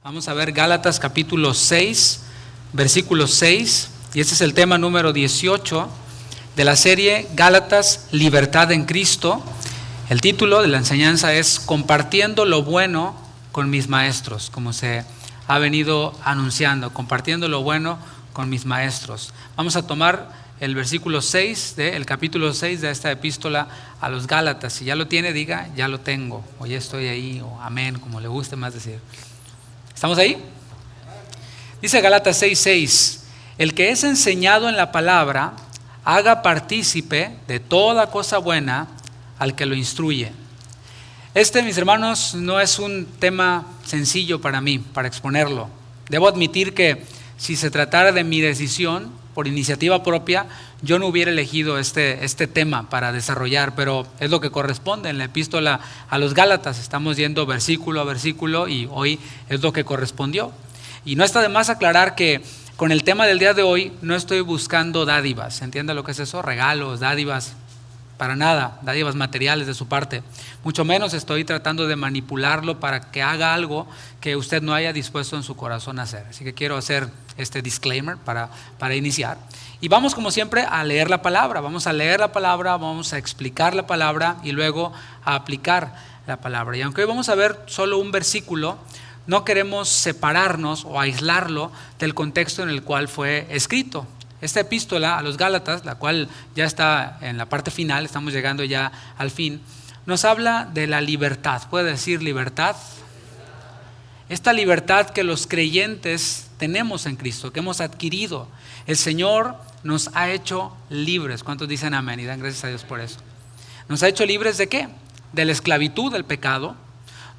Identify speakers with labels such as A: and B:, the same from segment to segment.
A: Vamos a ver Gálatas capítulo 6, versículo 6, y este es el tema número 18 de la serie Gálatas, Libertad en Cristo. El título de la enseñanza es Compartiendo lo bueno con mis maestros, como se ha venido anunciando, compartiendo lo bueno con mis maestros. Vamos a tomar el versículo 6 del capítulo 6 de esta epístola a los Gálatas. Si ya lo tiene, diga, ya lo tengo, o ya estoy ahí, o amén, como le guste más decir. ¿Estamos ahí? Dice Gálatas 6:6, el que es enseñado en la palabra, haga partícipe de toda cosa buena al que lo instruye. Mis hermanos, no es un tema sencillo para mí, para exponerlo. Debo admitir que si se tratara de mi decisión, por iniciativa propia, yo no hubiera elegido este tema para desarrollar, pero es lo que corresponde en la epístola a los Gálatas. Estamos yendo versículo a versículo y hoy es lo que correspondió. Y no está de más aclarar que con el tema del día de hoy no estoy buscando dádivas. ¿Entiende lo que es eso? Regalos, dádivas, para nada, dádivas materiales de su parte. Mucho menos estoy tratando de manipularlo para que haga algo que usted no haya dispuesto en su corazón a hacer. Así que quiero hacer este disclaimer para iniciar. Y vamos, como siempre, a leer la palabra. Vamos a leer la palabra, vamos a explicar la palabra y luego a aplicar la palabra. Y aunque hoy vamos a ver solo un versículo, no queremos separarnos o aislarlo del contexto en el cual fue escrito. Esta epístola a los Gálatas, la cual ya está en la parte final, estamos llegando ya al fin, nos habla de la libertad. ¿Puede decir libertad? Esta libertad que los creyentes tenemos en Cristo, que hemos adquirido. El Señor nos ha hecho libres. ¿Cuántos dicen amén? Y dan gracias a Dios por eso. ¿Nos ha hecho libres de qué? De la esclavitud del pecado.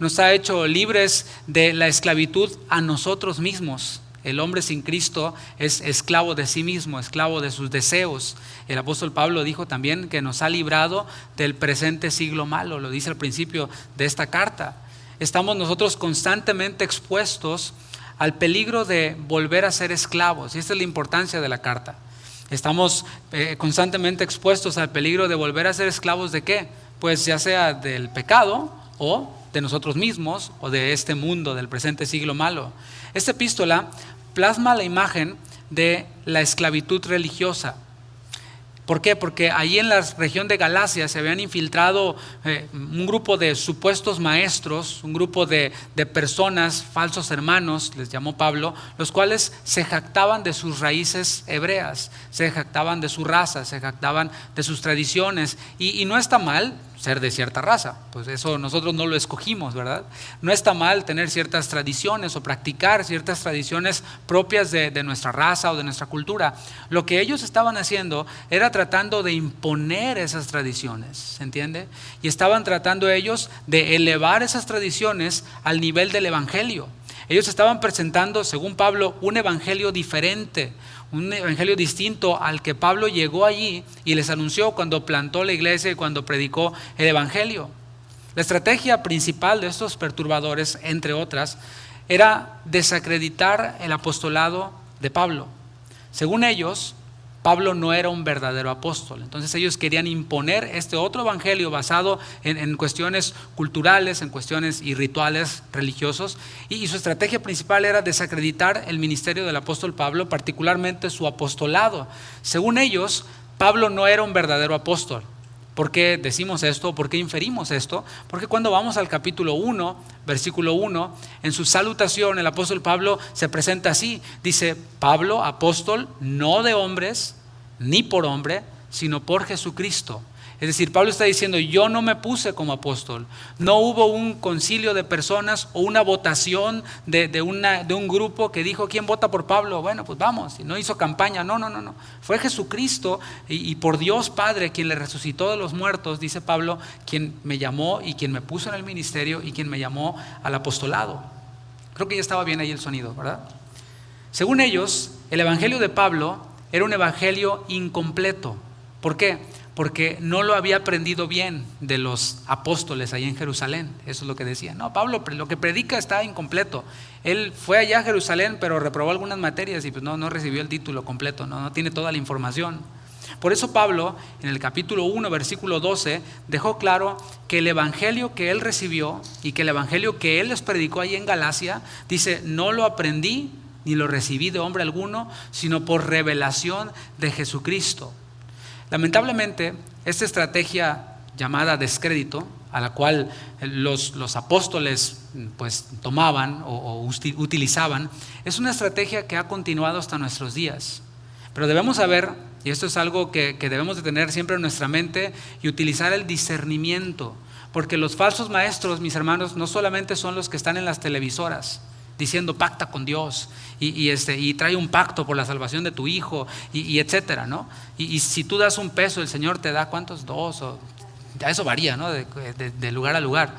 A: Nos ha hecho libres de la esclavitud a nosotros mismos. El hombre sin Cristo es esclavo de sí mismo, esclavo de sus deseos. El apóstol Pablo dijo también que nos ha librado del presente siglo malo, lo dice al principio de esta carta. Estamos nosotros constantemente expuestos al peligro de volver a ser esclavos, y esta es la importancia de la carta. Estamos constantemente expuestos al peligro de volver a ser esclavos ¿de qué? Pues ya sea del pecado o de nosotros mismos o de este mundo, del presente siglo malo. Esta epístola plasma la imagen de la esclavitud religiosa. ¿Por qué? Porque allí en la región de Galacia se habían infiltrado un grupo de supuestos maestros, un grupo de personas, falsos hermanos, les llamó Pablo, los cuales se jactaban de sus raíces hebreas, se jactaban de su raza, se jactaban de sus tradiciones. Y no está mal ser de cierta raza, pues eso nosotros no lo escogimos, ¿verdad? No está mal tener ciertas tradiciones o practicar ciertas tradiciones propias de nuestra raza o de nuestra cultura. Lo que ellos estaban haciendo era tratando de imponer esas tradiciones, ¿se entiende? Y estaban tratando ellos de elevar esas tradiciones al nivel del evangelio. Ellos estaban presentando, según Pablo, un evangelio diferente, un evangelio distinto al que Pablo llegó allí y les anunció cuando plantó la iglesia y cuando predicó el evangelio. La estrategia principal de estos perturbadores, entre otras, era desacreditar el apostolado de Pablo. Según ellos, Pablo no era un verdadero apóstol. Entonces ellos querían imponer este otro evangelio basado en cuestiones culturales, en cuestiones y rituales religiosos, y su estrategia principal era desacreditar el ministerio del apóstol Pablo, particularmente su apostolado. Según ellos, Pablo no era un verdadero apóstol. ¿Por qué decimos esto? ¿Por qué inferimos esto? Porque cuando vamos al capítulo 1, versículo 1, en su salutación el apóstol Pablo se presenta así. Dice, Pablo, apóstol, no de hombres, ni por hombre, sino por Jesucristo. Es decir, Pablo está diciendo, yo no me puse como apóstol. No hubo un concilio de personas o una votación de un grupo que dijo, ¿quién vota por Pablo? Bueno, pues vamos. Y no hizo campaña. No. Fue Jesucristo y por Dios Padre quien le resucitó de los muertos, dice Pablo, quien me llamó y quien me puso en el ministerio y quien me llamó al apostolado. Creo que ya estaba bien ahí el sonido, ¿verdad? Según ellos, el evangelio de Pablo era un evangelio incompleto. ¿Por qué? Porque no lo había aprendido bien de los apóstoles allá en Jerusalén. Eso es lo que decían. No, Pablo lo que predica está incompleto. Él fue allá a Jerusalén, pero reprobó algunas materias y pues no recibió el título completo, no tiene toda la información. Por eso Pablo, en el capítulo 1, versículo 12, dejó claro que el evangelio que él recibió y que el evangelio que él les predicó ahí en Galacia, dice, no lo aprendí ni lo recibí de hombre alguno, sino por revelación de Jesucristo. Lamentablemente, esta estrategia llamada descrédito, a la cual los apóstoles pues tomaban o utilizaban, es una estrategia que ha continuado hasta nuestros días. Pero debemos saber, y esto es algo que debemos de tener siempre en nuestra mente, y utilizar el discernimiento, porque los falsos maestros, mis hermanos, no solamente son los que están en las televisoras diciendo pacta con Dios y trae un pacto por la salvación de tu hijo y etcétera, ¿no? Y si tú das un peso, el Señor te da ¿cuántos? 2 o ya eso varía, ¿no? De lugar a lugar.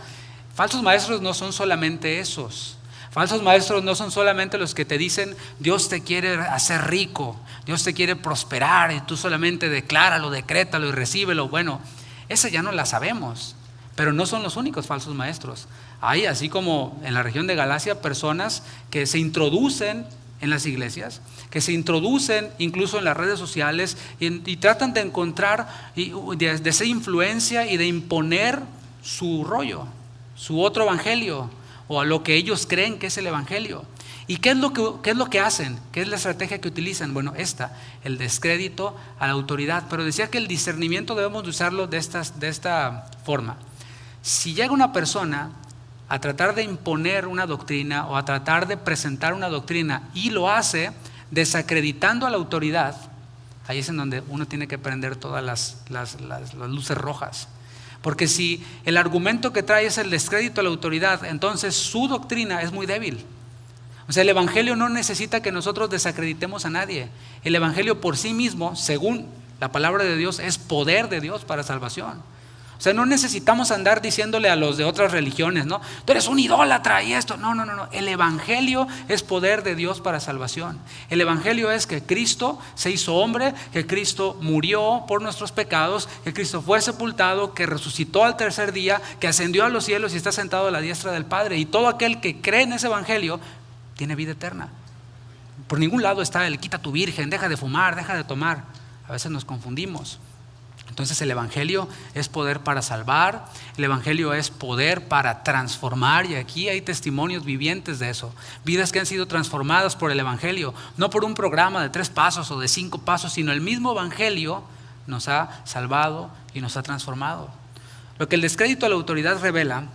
A: Falsos maestros no son solamente esos. Falsos maestros no son solamente los que te dicen Dios te quiere hacer rico, Dios te quiere prosperar y tú solamente decláralo, decrétalo y recíbelo. Bueno, esa ya no la sabemos, pero no son los únicos falsos maestros. Hay, así como en la región de Galacia, personas que se introducen en las iglesias, que se introducen incluso en las redes sociales y tratan de encontrar, de ser influencia y de imponer su rollo, su otro evangelio o a lo que ellos creen que es el evangelio. ¿Y qué es lo que hacen? ¿Qué es la estrategia que utilizan? Bueno, el descrédito a la autoridad. Pero decía que el discernimiento debemos de usarlo de esta forma. Si llega una persona a tratar de imponer una doctrina o a tratar de presentar una doctrina y lo hace desacreditando a la autoridad, ahí es en donde uno tiene que prender todas las luces rojas. Porque si el argumento que trae es el descrédito a la autoridad, entonces su doctrina es muy débil. O sea, el evangelio no necesita que nosotros desacreditemos a nadie. El evangelio por sí mismo, según la palabra de Dios, es poder de Dios para salvación. O sea, no necesitamos andar diciéndole a los de otras religiones, ¿no? Tú eres un idólatra y esto. No. El evangelio es poder de Dios para salvación. El evangelio es que Cristo se hizo hombre, que Cristo murió por nuestros pecados, que Cristo fue sepultado, que resucitó al tercer día, que ascendió a los cielos y está sentado a la diestra del Padre. Y todo aquel que cree en ese evangelio tiene vida eterna. Por ningún lado está el quita tu virgen, deja de fumar, deja de tomar. A veces nos confundimos. Entonces el evangelio es poder para salvar, el evangelio es poder para transformar, y aquí hay testimonios vivientes de eso, vidas que han sido transformadas por el evangelio, no por un programa de 3 pasos o de 5 pasos, sino el mismo evangelio nos ha salvado y nos ha transformado. Lo que el descrédito a la autoridad revela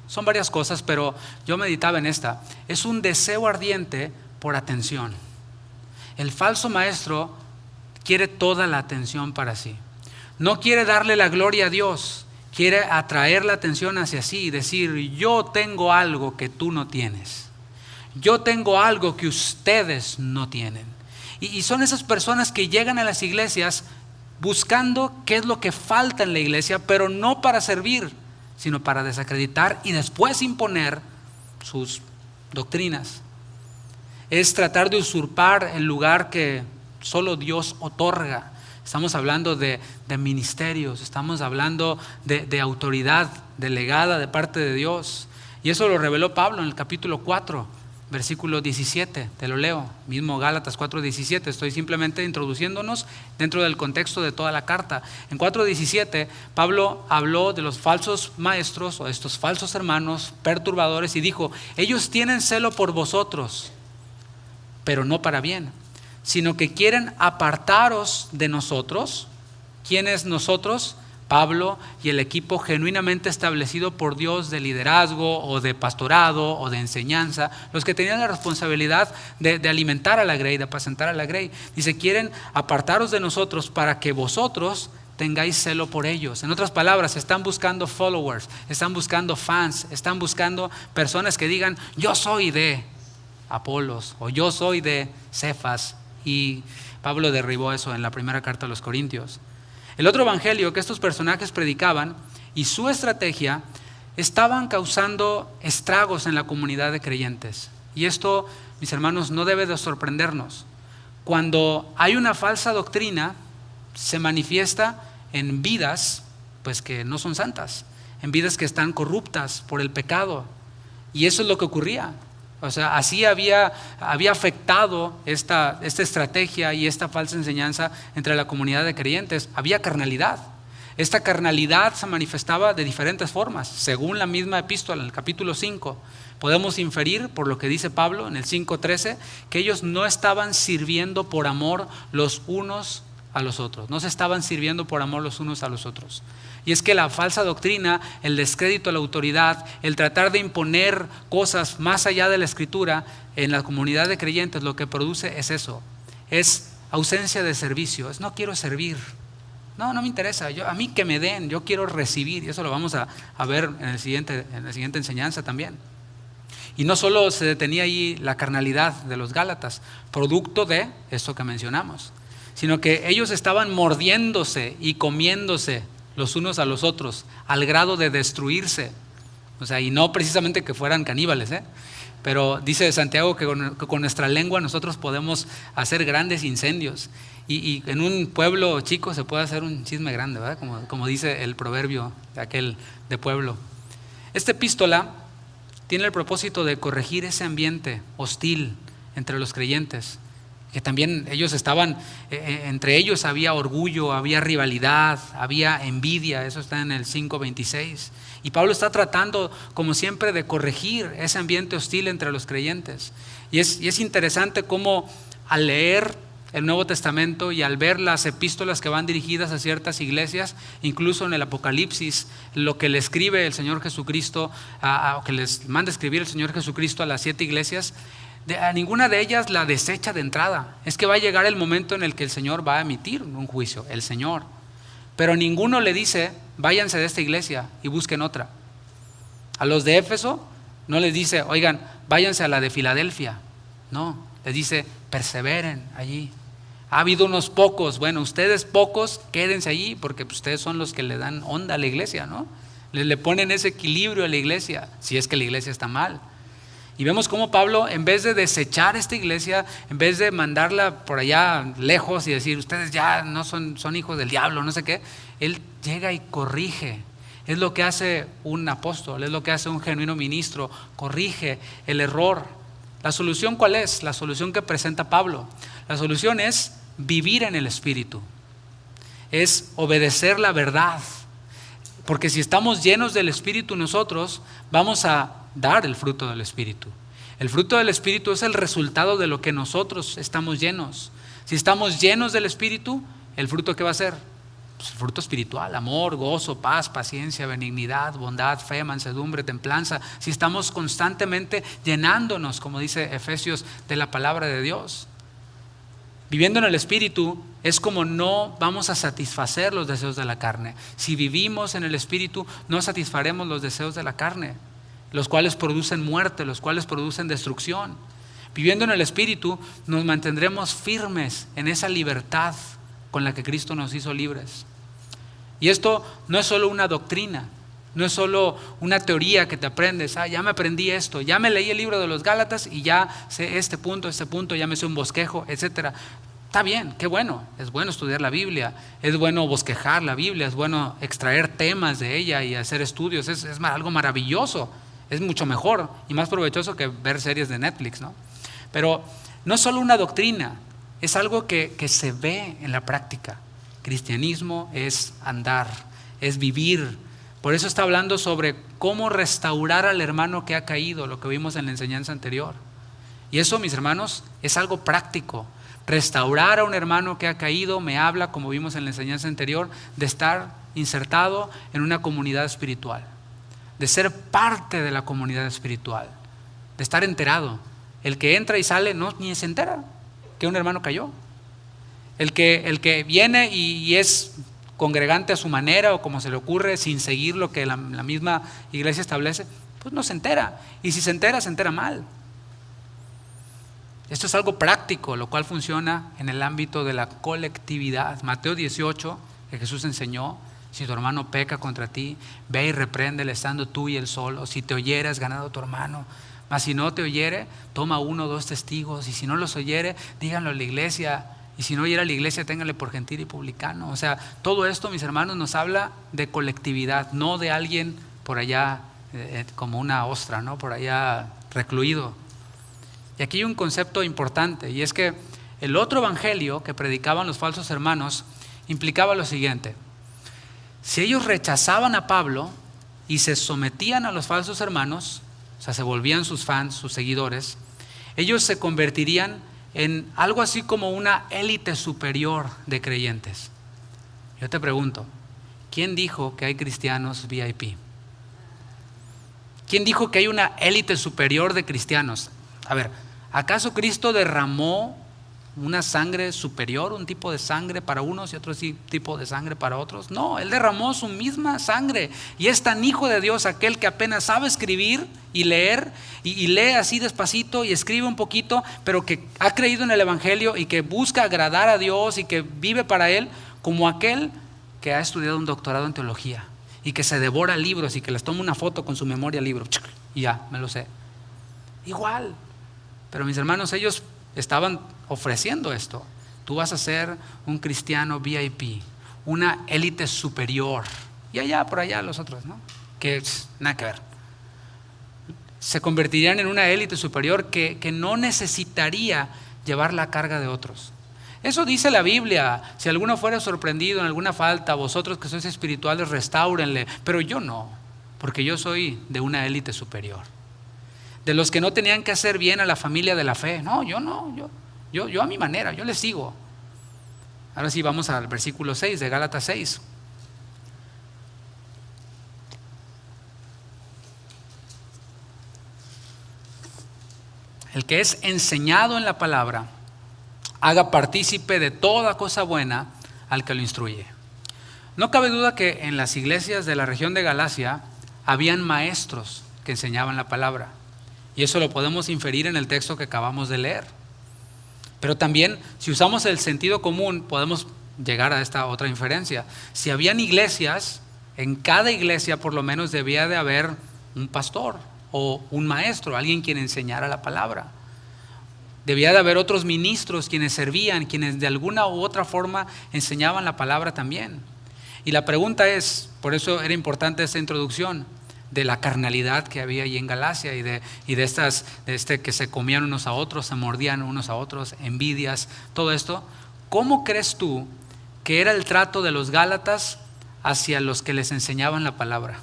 A: son varias cosas, pero yo meditaba en esta, es un deseo ardiente por atención. El falso maestro quiere toda la atención para sí. No quiere darle la gloria a Dios, quiere atraer la atención hacia sí y decir, yo tengo algo que tú no tienes, yo tengo algo que ustedes no tienen. Y son esas personas que llegan a las iglesias buscando qué es lo que falta en la iglesia, pero no para servir, sino para desacreditar y después imponer sus doctrinas. Es tratar de usurpar el lugar que solo Dios otorga. Estamos hablando de ministerios, estamos hablando de autoridad delegada de parte de Dios. Y eso lo reveló Pablo en el capítulo 4, versículo 17. Te lo leo, mismo Gálatas 4:17. Estoy simplemente introduciéndonos dentro del contexto de toda la carta. En 4:17, Pablo habló de los falsos maestros o estos falsos hermanos perturbadores y dijo, ellos tienen celo por vosotros, pero no para bien, sino que quieren apartaros de nosotros. ¿Quiénes nosotros? Pablo y el equipo genuinamente establecido por Dios de liderazgo o de pastorado o de enseñanza, los que tenían la responsabilidad de alimentar a la grey, de apacentar a la grey. Dice, quieren apartaros de nosotros para que vosotros tengáis celo por ellos. En otras palabras, están buscando followers, están buscando fans, están buscando personas que digan, yo soy de Apolos o yo soy de Cefas. Y Pablo derribó eso en la primera carta a los Corintios. El otro evangelio que estos personajes predicaban y su estrategia estaban causando estragos en la comunidad de creyentes. Y esto, mis hermanos, no debe de sorprendernos. Cuando hay una falsa doctrina, se manifiesta en vidas pues que no son santas, en vidas que están corruptas por el pecado. Y eso es lo que ocurría. O sea, así había afectado esta estrategia y esta falsa enseñanza entre la comunidad de creyentes. Había carnalidad. Esta carnalidad se manifestaba de diferentes formas. Según la misma epístola, en el capítulo 5, podemos inferir, por lo que dice Pablo en el 5:13, que ellos no estaban sirviendo por amor los unos a los otros. No se estaban sirviendo por amor los unos a los otros. Y es que la falsa doctrina, el descrédito a la autoridad, el tratar de imponer cosas más allá de la Escritura en la comunidad de creyentes, lo que produce es eso. Es ausencia de servicio. Es no quiero servir. No me interesa. A mí que me den, yo quiero recibir. Y eso lo vamos a ver en la siguiente enseñanza también. Y no solo se detenía ahí la carnalidad de los Gálatas, producto de esto que mencionamos, sino que ellos estaban mordiéndose y comiéndose los unos a los otros, al grado de destruirse. O sea, y no precisamente que fueran caníbales, pero dice Santiago que con nuestra lengua nosotros podemos hacer grandes incendios. Y en un pueblo chico se puede hacer un chisme grande, ¿verdad? Como dice el proverbio de aquel de pueblo. Esta epístola tiene el propósito de corregir ese ambiente hostil entre los creyentes, que también ellos estaban, entre ellos había orgullo, había rivalidad, había envidia. Eso está en el 5:26. Y Pablo está tratando, como siempre, de corregir ese ambiente hostil entre los creyentes. Y es interesante cómo al leer el Nuevo Testamento y al ver las epístolas que van dirigidas a ciertas iglesias, incluso en el Apocalipsis, lo que le escribe el Señor Jesucristo, o que les manda escribir el Señor Jesucristo a las 7 iglesias, a ninguna de ellas la desecha de entrada. Es que va a llegar el momento en el que el Señor va a emitir un juicio, el Señor. Pero ninguno le dice, váyanse de esta iglesia y busquen otra. A los de Éfeso no les dice, oigan, váyanse a la de Filadelfia. No, les dice, perseveren allí. Ha habido unos pocos, bueno, ustedes pocos, quédense allí porque ustedes son los que le dan onda a la iglesia, ¿no? Le ponen ese equilibrio a la iglesia, si es que la iglesia está mal. Y vemos cómo Pablo, en vez de desechar esta iglesia, en vez de mandarla por allá lejos y decir, ustedes ya no son hijos del diablo, no sé qué, él llega y corrige. Es lo que hace un apóstol, es lo que hace un genuino ministro, corrige el error. ¿La solución cuál es? La solución que presenta Pablo. La solución es vivir en el Espíritu, es obedecer la verdad. Porque si estamos llenos del Espíritu nosotros, vamos a dar el fruto del Espíritu. El fruto del Espíritu es el resultado de lo que nosotros estamos llenos. Si estamos llenos del Espíritu, ¿el fruto qué va a ser? Pues el fruto espiritual, amor, gozo, paz, paciencia, benignidad, bondad, fe, mansedumbre, templanza. Si estamos constantemente llenándonos, como dice Efesios, de la palabra de Dios. Viviendo en el Espíritu es como no vamos a satisfacer los deseos de la carne. Si vivimos en el Espíritu, no satisfaremos los deseos de la carne, los cuales producen muerte, los cuales producen destrucción. Viviendo en el Espíritu, nos mantendremos firmes en esa libertad con la que Cristo nos hizo libres. Y esto no es solo una doctrina, no es solo una teoría que te aprendes. Ya me aprendí esto, ya me leí el libro de los Gálatas y ya sé este punto, ya me sé un bosquejo, etcétera. Está bien, qué bueno, es bueno estudiar la Biblia, es bueno bosquejar la Biblia, es bueno extraer temas de ella y hacer estudios, es algo maravilloso, es mucho mejor y más provechoso que ver series de Netflix, ¿no? Pero no es solo una doctrina, es algo que se ve en la práctica. Cristianismo es andar, es vivir. Por eso está hablando sobre cómo restaurar al hermano que ha caído, lo que vimos en la enseñanza anterior. Y eso, mis hermanos, es algo práctico. Restaurar a un hermano que ha caído me habla, como vimos en la enseñanza anterior, de estar insertado en una comunidad espiritual, de ser parte de la comunidad espiritual, de estar enterado. El que entra y sale ni se entera que un hermano cayó. El que viene y es congregante a su manera o como se le ocurre, sin seguir lo que la misma iglesia establece, pues no se entera. Y si se entera mal. Esto es algo práctico, lo cual funciona en el ámbito de la colectividad. Mateo 18, que Jesús enseñó, si tu hermano peca contra ti, ve y repréndele estando tú y él solo. Si te oyere, has ganado a tu hermano. Mas si no te oyere, toma 1 o 2 testigos. Y si no los oyere, díganlo a la iglesia. Y si no oyera a la iglesia, ténganle por gentil y publicano. O sea, todo esto, mis hermanos, nos habla de colectividad, no de alguien por allá como una ostra, ¿no? Por allá recluido. Y aquí hay un concepto importante, y es que el otro evangelio que predicaban los falsos hermanos implicaba lo siguiente: si ellos rechazaban a Pablo y se sometían a los falsos hermanos, o sea, se volvían sus fans, sus seguidores, ellos se convertirían en algo así como una élite superior de creyentes. Yo te pregunto, ¿quién dijo que hay cristianos VIP? ¿Quién dijo que hay una élite superior de cristianos? A ver, ¿acaso Cristo derramó una sangre superior, un tipo de sangre para unos y otro tipo de sangre para otros? No, Él derramó su misma sangre y es tan hijo de Dios aquel que apenas sabe escribir y leer y lee así despacito y escribe un poquito, pero que ha creído en el evangelio y que busca agradar a Dios y que vive para Él, como aquel que ha estudiado un doctorado en teología y que se devora libros y que les toma una foto con su memoria libro y ya, me lo sé. Igual. Pero mis hermanos, ellos estaban ofreciendo esto. Tú vas a ser un cristiano VIP, una élite superior. Y allá, por allá los otros, ¿no? Que nada que ver. Se convertirían en una élite superior que no necesitaría llevar la carga de otros. Eso dice la Biblia: si alguno fuera sorprendido en alguna falta, vosotros que sois espirituales, restáurenle. Pero yo no, porque yo soy de una élite superior. De los que no tenían que hacer bien a la familia de la fe. No, yo a mi manera, yo les sigo. Ahora sí, vamos al versículo 6 de Gálatas 6. El que es enseñado en la palabra, haga partícipe de toda cosa buena al que lo instruye. No cabe duda que en las iglesias de la región de Galacia habían maestros que enseñaban la palabra. Y eso lo podemos inferir en el texto que acabamos de leer. Pero también, si usamos el sentido común, podemos llegar a esta otra inferencia. Si habían iglesias, en cada iglesia por lo menos debía de haber un pastor o un maestro, alguien quien enseñara la palabra. Debía de haber otros ministros quienes servían, quienes de alguna u otra forma enseñaban la palabra también. Y la pregunta es, por eso era importante esta introducción, de la carnalidad que había allí en Galacia y de que se comían unos a otros, se mordían unos a otros, envidias, todo esto. ¿Cómo crees tú que era el trato de los Gálatas hacia los que les enseñaban la palabra?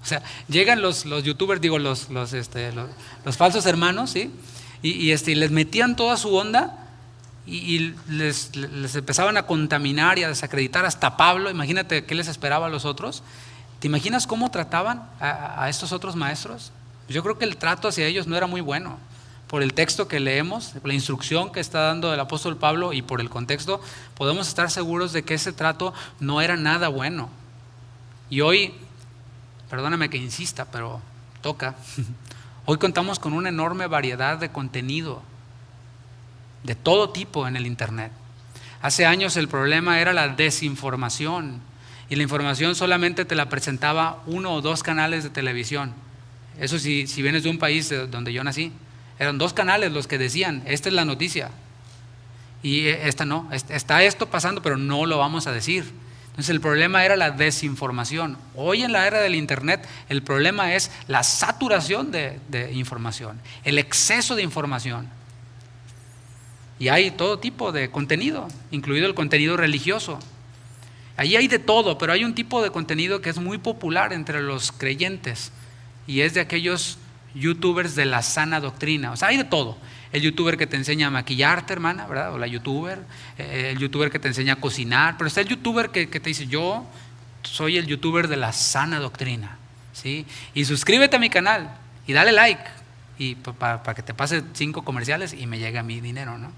A: O sea, llegan los youtubers, los falsos hermanos, ¿sí? Y les metían toda su onda y les empezaban a contaminar y a desacreditar hasta Pablo. Imagínate qué les esperaba a los otros. ¿Te imaginas cómo trataban a estos otros maestros? Yo creo que el trato hacia ellos no era muy bueno. Por el texto que leemos, por la instrucción que está dando el apóstol Pablo y por el contexto, podemos estar seguros de que ese trato no era nada bueno. Y hoy, perdóname que insista, pero toca. Hoy contamos con una enorme variedad de contenido de todo tipo en el internet. Hace años el problema era la desinformación. Y la información solamente te la presentaba uno o dos canales de televisión. Eso si vienes de un país donde yo nací, eran dos canales los que decían, esta es la noticia. Y esta no, está esto pasando, pero no lo vamos a decir. Entonces el problema era la desinformación. Hoy en la era del internet el problema es la saturación de información, el exceso de información. Y hay todo tipo de contenido, incluido el contenido religioso. Allí hay de todo, pero hay un tipo de contenido que es muy popular entre los creyentes y es de aquellos youtubers de la sana doctrina. O sea, hay de todo. El youtuber que te enseña a maquillarte, hermana, ¿verdad? O la youtuber, el youtuber que te enseña a cocinar, pero está el youtuber que te dice, yo soy el youtuber de la sana doctrina, ¿sí? Y suscríbete a mi canal y dale like y para que te pase 5 comerciales y me llegue a mi dinero, ¿no?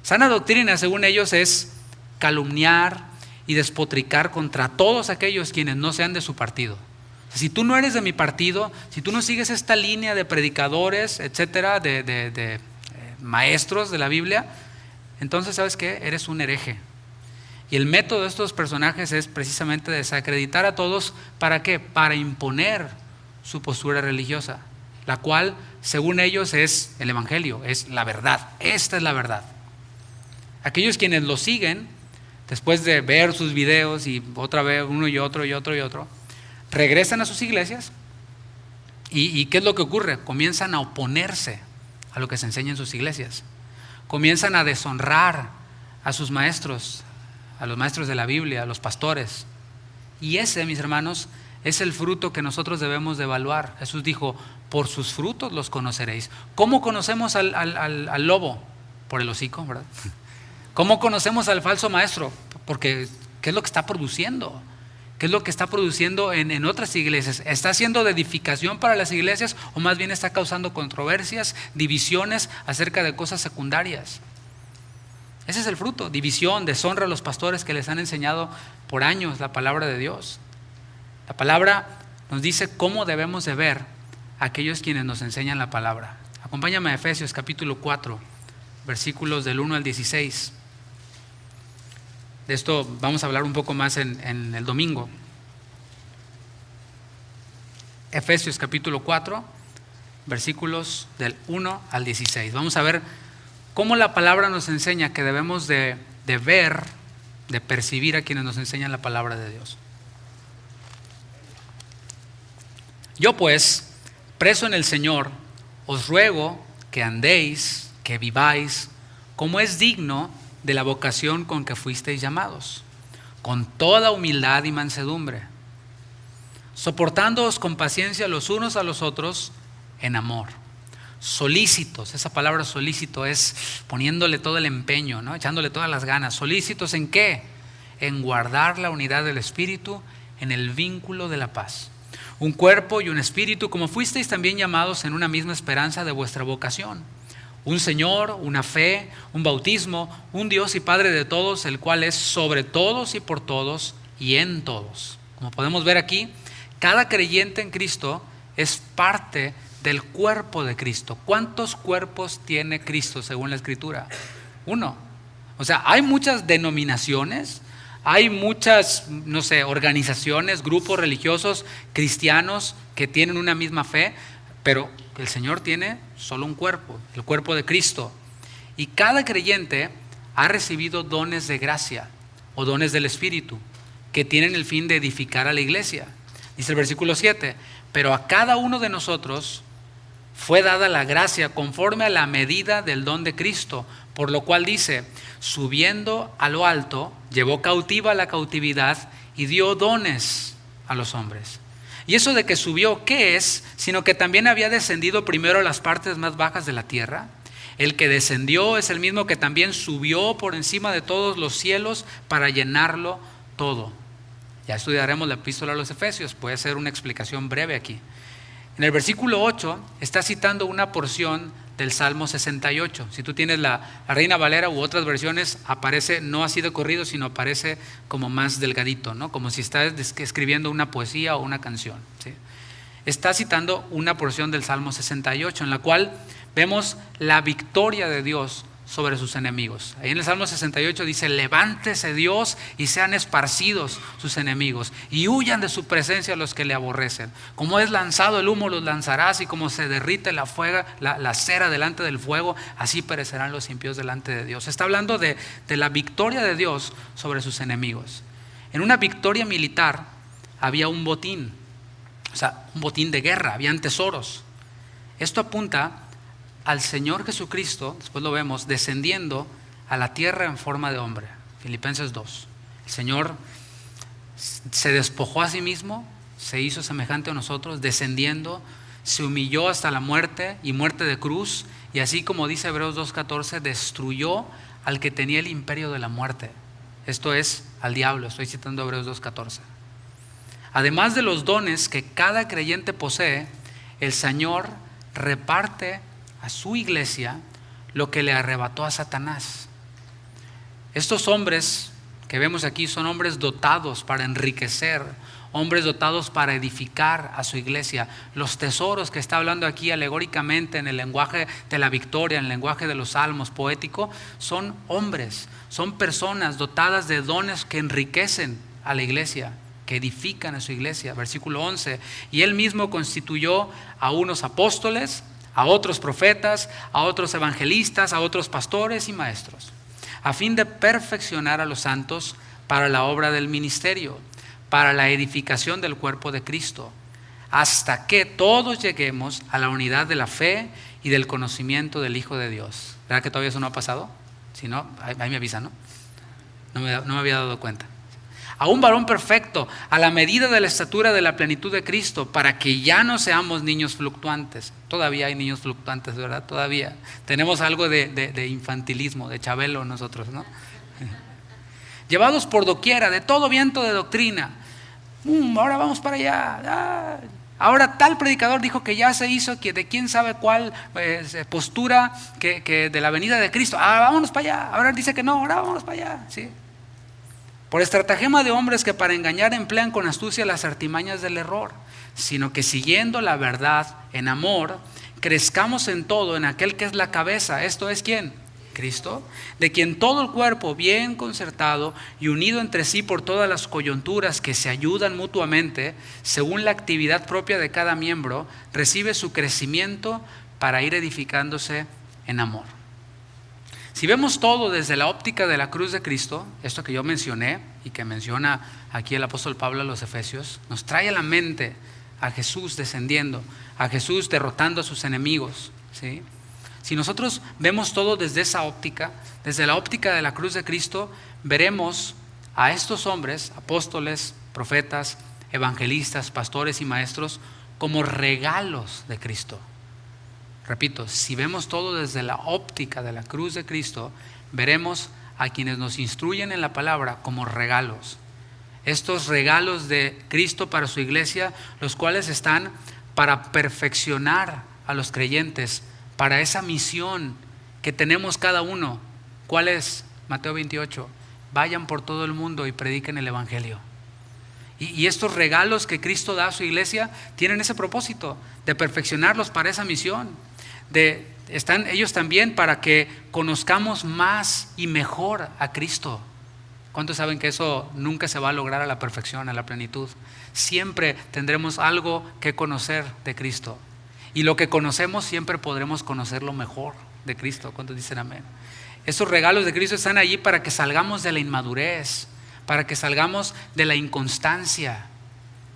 A: Sana doctrina, según ellos, es calumniar y despotricar contra todos aquellos quienes no sean de su partido. Si tú no eres de mi partido, si tú no sigues esta línea de predicadores, etcétera, de maestros de la Biblia, entonces, ¿sabes qué? Eres un hereje. Y el método de estos personajes es precisamente desacreditar a todos. ¿Para qué? Para imponer su postura religiosa, la cual, según ellos, es el evangelio, es la verdad. Esta es la verdad. Aquellos quienes lo siguen, después de ver sus videos y otra vez uno y otro, regresan a sus iglesias y ¿qué es lo que ocurre? Comienzan a oponerse a a lo que se enseña en sus iglesias. Comienzan a deshonrar a sus maestros, a los maestros de la Biblia, a los pastores. Y ese, mis hermanos, es el fruto que nosotros debemos de evaluar. Jesús dijo, por sus frutos los conoceréis. ¿Cómo conocemos al lobo? Por el hocico, ¿verdad? ¿Cómo conocemos al falso maestro? Porque ¿qué es lo que está produciendo? ¿Qué es lo que está produciendo en otras iglesias? ¿Está siendo de edificación para las iglesias o más bien está causando controversias, divisiones acerca de cosas secundarias? Ese es el fruto, división, deshonra a los pastores que les han enseñado por años la palabra de Dios. La palabra nos dice cómo debemos de ver a aquellos quienes nos enseñan la palabra. Acompáñame a Efesios capítulo 4, versículos del 1 al 16. De esto vamos a hablar un poco más en el domingo. Efesios capítulo 4, versículos del 1 al 16. Vamos a ver cómo la palabra nos enseña que debemos de ver, de percibir a quienes nos enseñan la palabra de Dios. Yo pues, preso en el Señor, os ruego que andéis, que viváis, como es digno de la vocación con que fuisteis llamados, con toda humildad y mansedumbre, soportándoos con paciencia los unos a los otros en amor, solícitos. Esa palabra solícito es poniéndole todo el empeño, ¿no? Echándole todas las ganas. ¿Solícitos en qué? En guardar la unidad del Espíritu en el vínculo de la paz. Un cuerpo y un espíritu, como fuisteis también llamados en una misma esperanza de vuestra vocación. Un Señor, una fe, un bautismo, un Dios y Padre de todos, el cual es sobre todos y por todos y en todos. Como podemos ver aquí, cada creyente en Cristo es parte del cuerpo de Cristo. ¿Cuántos cuerpos tiene Cristo según la Escritura? Uno. O sea, hay muchas denominaciones, hay muchas, organizaciones, grupos religiosos, cristianos que tienen una misma fe, pero el Señor tiene solo un cuerpo, el cuerpo de Cristo. Y cada creyente ha recibido dones de gracia o dones del Espíritu que tienen el fin de edificar a la iglesia. Dice el versículo 7, pero a cada uno de nosotros fue dada la gracia conforme a la medida del don de Cristo, por lo cual dice, subiendo a lo alto, llevó cautiva la cautividad y dio dones a los hombres. Y eso de que subió, ¿qué es? Sino que también había descendido primero a las partes más bajas de la tierra. El que descendió es el mismo que también subió por encima de todos los cielos para llenarlo todo. Ya estudiaremos la epístola a los Efesios, puede ser una explicación breve aquí. En el versículo 8 está citando una porción del Salmo 68. Si tú tienes la Reina Valera u otras versiones, aparece no así de corrido, sino aparece como más delgadito, ¿no? Como si estás escribiendo una poesía o una canción, ¿sí? Está citando una porción del Salmo 68, en la cual vemos la victoria de Dios sobre sus enemigos. Ahí en el Salmo 68 dice, levántese Dios y sean esparcidos sus enemigos y huyan de su presencia los que le aborrecen. Como es lanzado el humo los lanzarás y como se derrite la cera delante del fuego, así perecerán los impíos delante de Dios. Está hablando de la victoria de Dios sobre sus enemigos. En una victoria militar había un botín, o sea, un botín de guerra, habían tesoros. Esto apunta al Señor Jesucristo, después lo vemos, descendiendo a la tierra en forma de hombre. Filipenses 2. El Señor se despojó a sí mismo, se hizo semejante a nosotros, descendiendo, se humilló hasta la muerte y muerte de cruz, y así como dice Hebreos 2:14, destruyó al que tenía el imperio de la muerte. Esto es al diablo, estoy citando Hebreos 2:14. Además de los dones que cada creyente posee, el Señor reparte a su iglesia lo que le arrebató a Satanás. Estos hombres que vemos aquí son hombres dotados para enriquecer, hombres dotados para edificar a su iglesia. Los tesoros que está hablando aquí alegóricamente en el lenguaje de la victoria, en el lenguaje de los salmos poético, son hombres, son personas dotadas de dones que enriquecen a la iglesia, que edifican a su iglesia. Versículo 11, y él mismo constituyó a unos apóstoles, a otros profetas, a otros evangelistas, a otros pastores y maestros, a fin de perfeccionar a los santos para la obra del ministerio, para la edificación del cuerpo de Cristo, hasta que todos lleguemos a la unidad de la fe y del conocimiento del Hijo de Dios. ¿Verdad que todavía eso no ha pasado? Si no, ahí me avisa, ¿no? No me había dado cuenta. A un varón perfecto, a la medida de la estatura de la plenitud de Cristo, para que ya no seamos niños fluctuantes. Todavía hay niños fluctuantes, ¿verdad? Todavía tenemos algo de infantilismo, de Chabelo nosotros, ¿no? Llevados por doquiera, de todo viento de doctrina. Ahora vamos para allá. Ahora tal predicador dijo que ya se hizo de quién sabe cuál postura que de la venida de Cristo. Vámonos para allá. Ahora dice que no, ahora vámonos para allá. ¿Sí? Por estratagema de hombres que para engañar emplean con astucia las artimañas del error, sino que siguiendo la verdad en amor, crezcamos en todo en aquel que es la cabeza. ¿Esto es quién? Cristo, de quien todo el cuerpo bien concertado y unido entre sí por todas las coyunturas que se ayudan mutuamente, según la actividad propia de cada miembro, recibe su crecimiento para ir edificándose en amor. Si vemos todo desde la óptica de la cruz de Cristo, esto que yo mencioné y que menciona aquí el apóstol Pablo a los Efesios, nos trae a la mente a Jesús descendiendo, a Jesús derrotando a sus enemigos, ¿sí? Si nosotros vemos todo desde esa óptica, desde la óptica de la cruz de Cristo, veremos a estos hombres, apóstoles, profetas, evangelistas, pastores y maestros, como regalos de Cristo. Repito, si vemos todo desde la óptica de la cruz de Cristo, veremos a quienes nos instruyen en la palabra como regalos. Estos regalos de Cristo para su iglesia, los cuales están para perfeccionar a los creyentes, para esa misión que tenemos cada uno. ¿Cuál es? Mateo 28. Vayan por todo el mundo y prediquen el evangelio. Y estos regalos que Cristo da a su iglesia tienen ese propósito de perfeccionarlos para esa misión. Están ellos también para que conozcamos más y mejor a Cristo. ¿Cuántos saben que eso nunca se va a lograr a la perfección, a la plenitud? Siempre tendremos algo que conocer de Cristo. Y lo que conocemos siempre podremos conocerlo mejor de Cristo. ¿Cuántos dicen amén? Esos regalos de Cristo están allí para que salgamos de la inmadurez, para que salgamos de la inconstancia,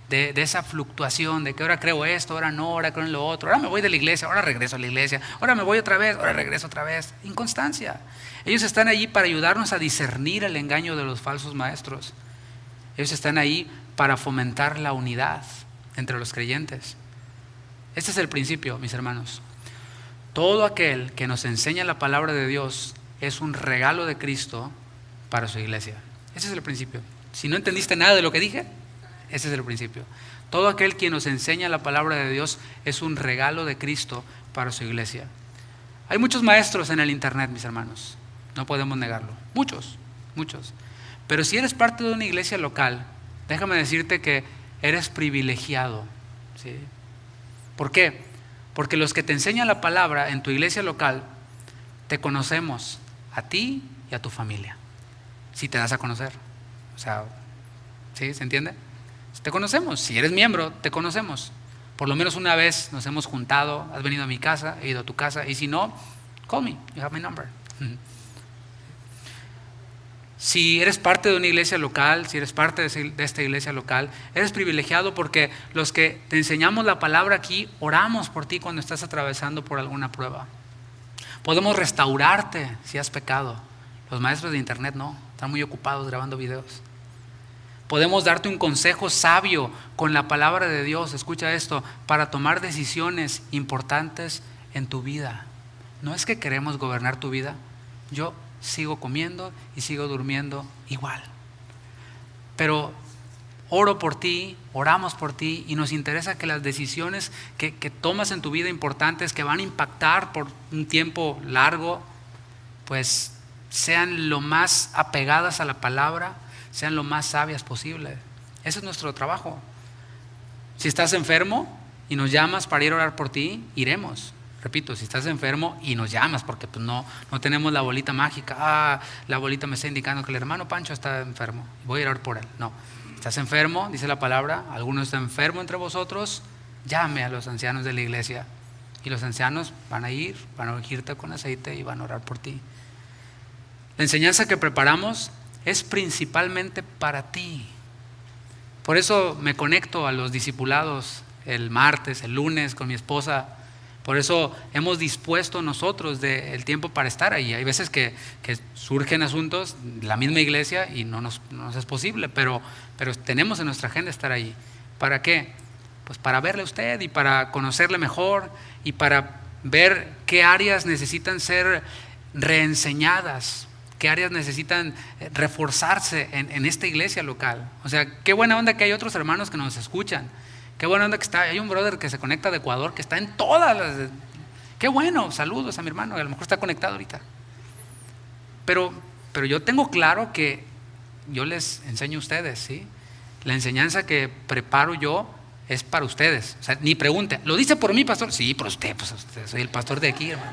A: de esa fluctuación, de que ahora creo esto, ahora no, ahora creo en lo otro, ahora me voy de la iglesia, ahora regreso a la iglesia, ahora me voy otra vez, ahora regreso otra vez. Inconstancia. Ellos están allí para ayudarnos a discernir el engaño de los falsos maestros. Ellos están ahí para fomentar la unidad entre los creyentes. Este es el principio, mis hermanos. Todo aquel que nos enseña la palabra de Dios es un regalo de Cristo para su iglesia. Ese es el principio. Si no entendiste nada de lo que dije, ese es el principio. Todo aquel que nos enseña la palabra de Dios es un regalo de Cristo para su iglesia. Hay muchos maestros en el internet, mis hermanos. No podemos negarlo. Muchos. Pero si eres parte de una iglesia local, déjame decirte que eres privilegiado, ¿sí? ¿Por qué? Porque los que te enseñan la palabra en tu iglesia local, te conocemos a ti y a tu familia. Si te das a conocer. O sea, ¿sí? ¿Se entiende? Te conocemos. Si eres miembro, te conocemos. Por lo menos una vez nos hemos juntado, has venido a mi casa, he ido a tu casa, y si no, call me, you have my number. Si eres parte de una iglesia local, si eres parte de esta iglesia local, eres privilegiado porque los que te enseñamos la palabra aquí, oramos por ti cuando estás atravesando por alguna prueba. Podemos restaurarte si has pecado. Los maestros de internet no, están muy ocupados grabando videos. Podemos darte un consejo sabio con la palabra de Dios, escucha esto, para tomar decisiones importantes en tu vida. No es que queremos gobernar tu vida, yo sigo comiendo y sigo durmiendo igual. Pero oro por ti, oramos por ti y nos interesa que las decisiones que tomas en tu vida importantes, que van a impactar por un tiempo largo, pues sean lo más apegadas a la palabra, sean lo más sabias posible. Ese es nuestro trabajo. Si estás enfermo y nos llamas para ir a orar por ti, iremos. Repito, si estás enfermo y nos llamas, porque pues no tenemos la bolita mágica, la bolita me está indicando que el hermano Pancho está enfermo, voy a orar por él. No, estás enfermo, dice la palabra, alguno está enfermo entre vosotros, llame a los ancianos de la iglesia y los ancianos van a ungirte con aceite y van a orar por ti. La enseñanza que preparamos es principalmente para ti. Por eso me conecto a los discipulados el martes, el lunes con mi esposa, Por eso hemos dispuesto nosotros el tiempo para estar ahí. Hay veces que surgen asuntos, la misma iglesia, y no nos es posible, pero tenemos en nuestra agenda estar ahí. ¿Para qué? Pues para verle a usted y para conocerle mejor y para ver qué áreas necesitan ser reenseñadas, qué áreas necesitan reforzarse en esta iglesia local. O sea, qué buena onda que hay otros hermanos que nos escuchan. Qué buena onda que hay un brother que se conecta de Ecuador, que está en todas las... Qué bueno, saludos a mi hermano, a lo mejor está conectado ahorita. Pero yo tengo claro que yo les enseño a ustedes, ¿sí? La enseñanza que preparo yo es para ustedes. O sea, ni pregunten, ¿lo dice por mí, pastor? Sí, por usted, pues usted, soy el pastor de aquí, hermano.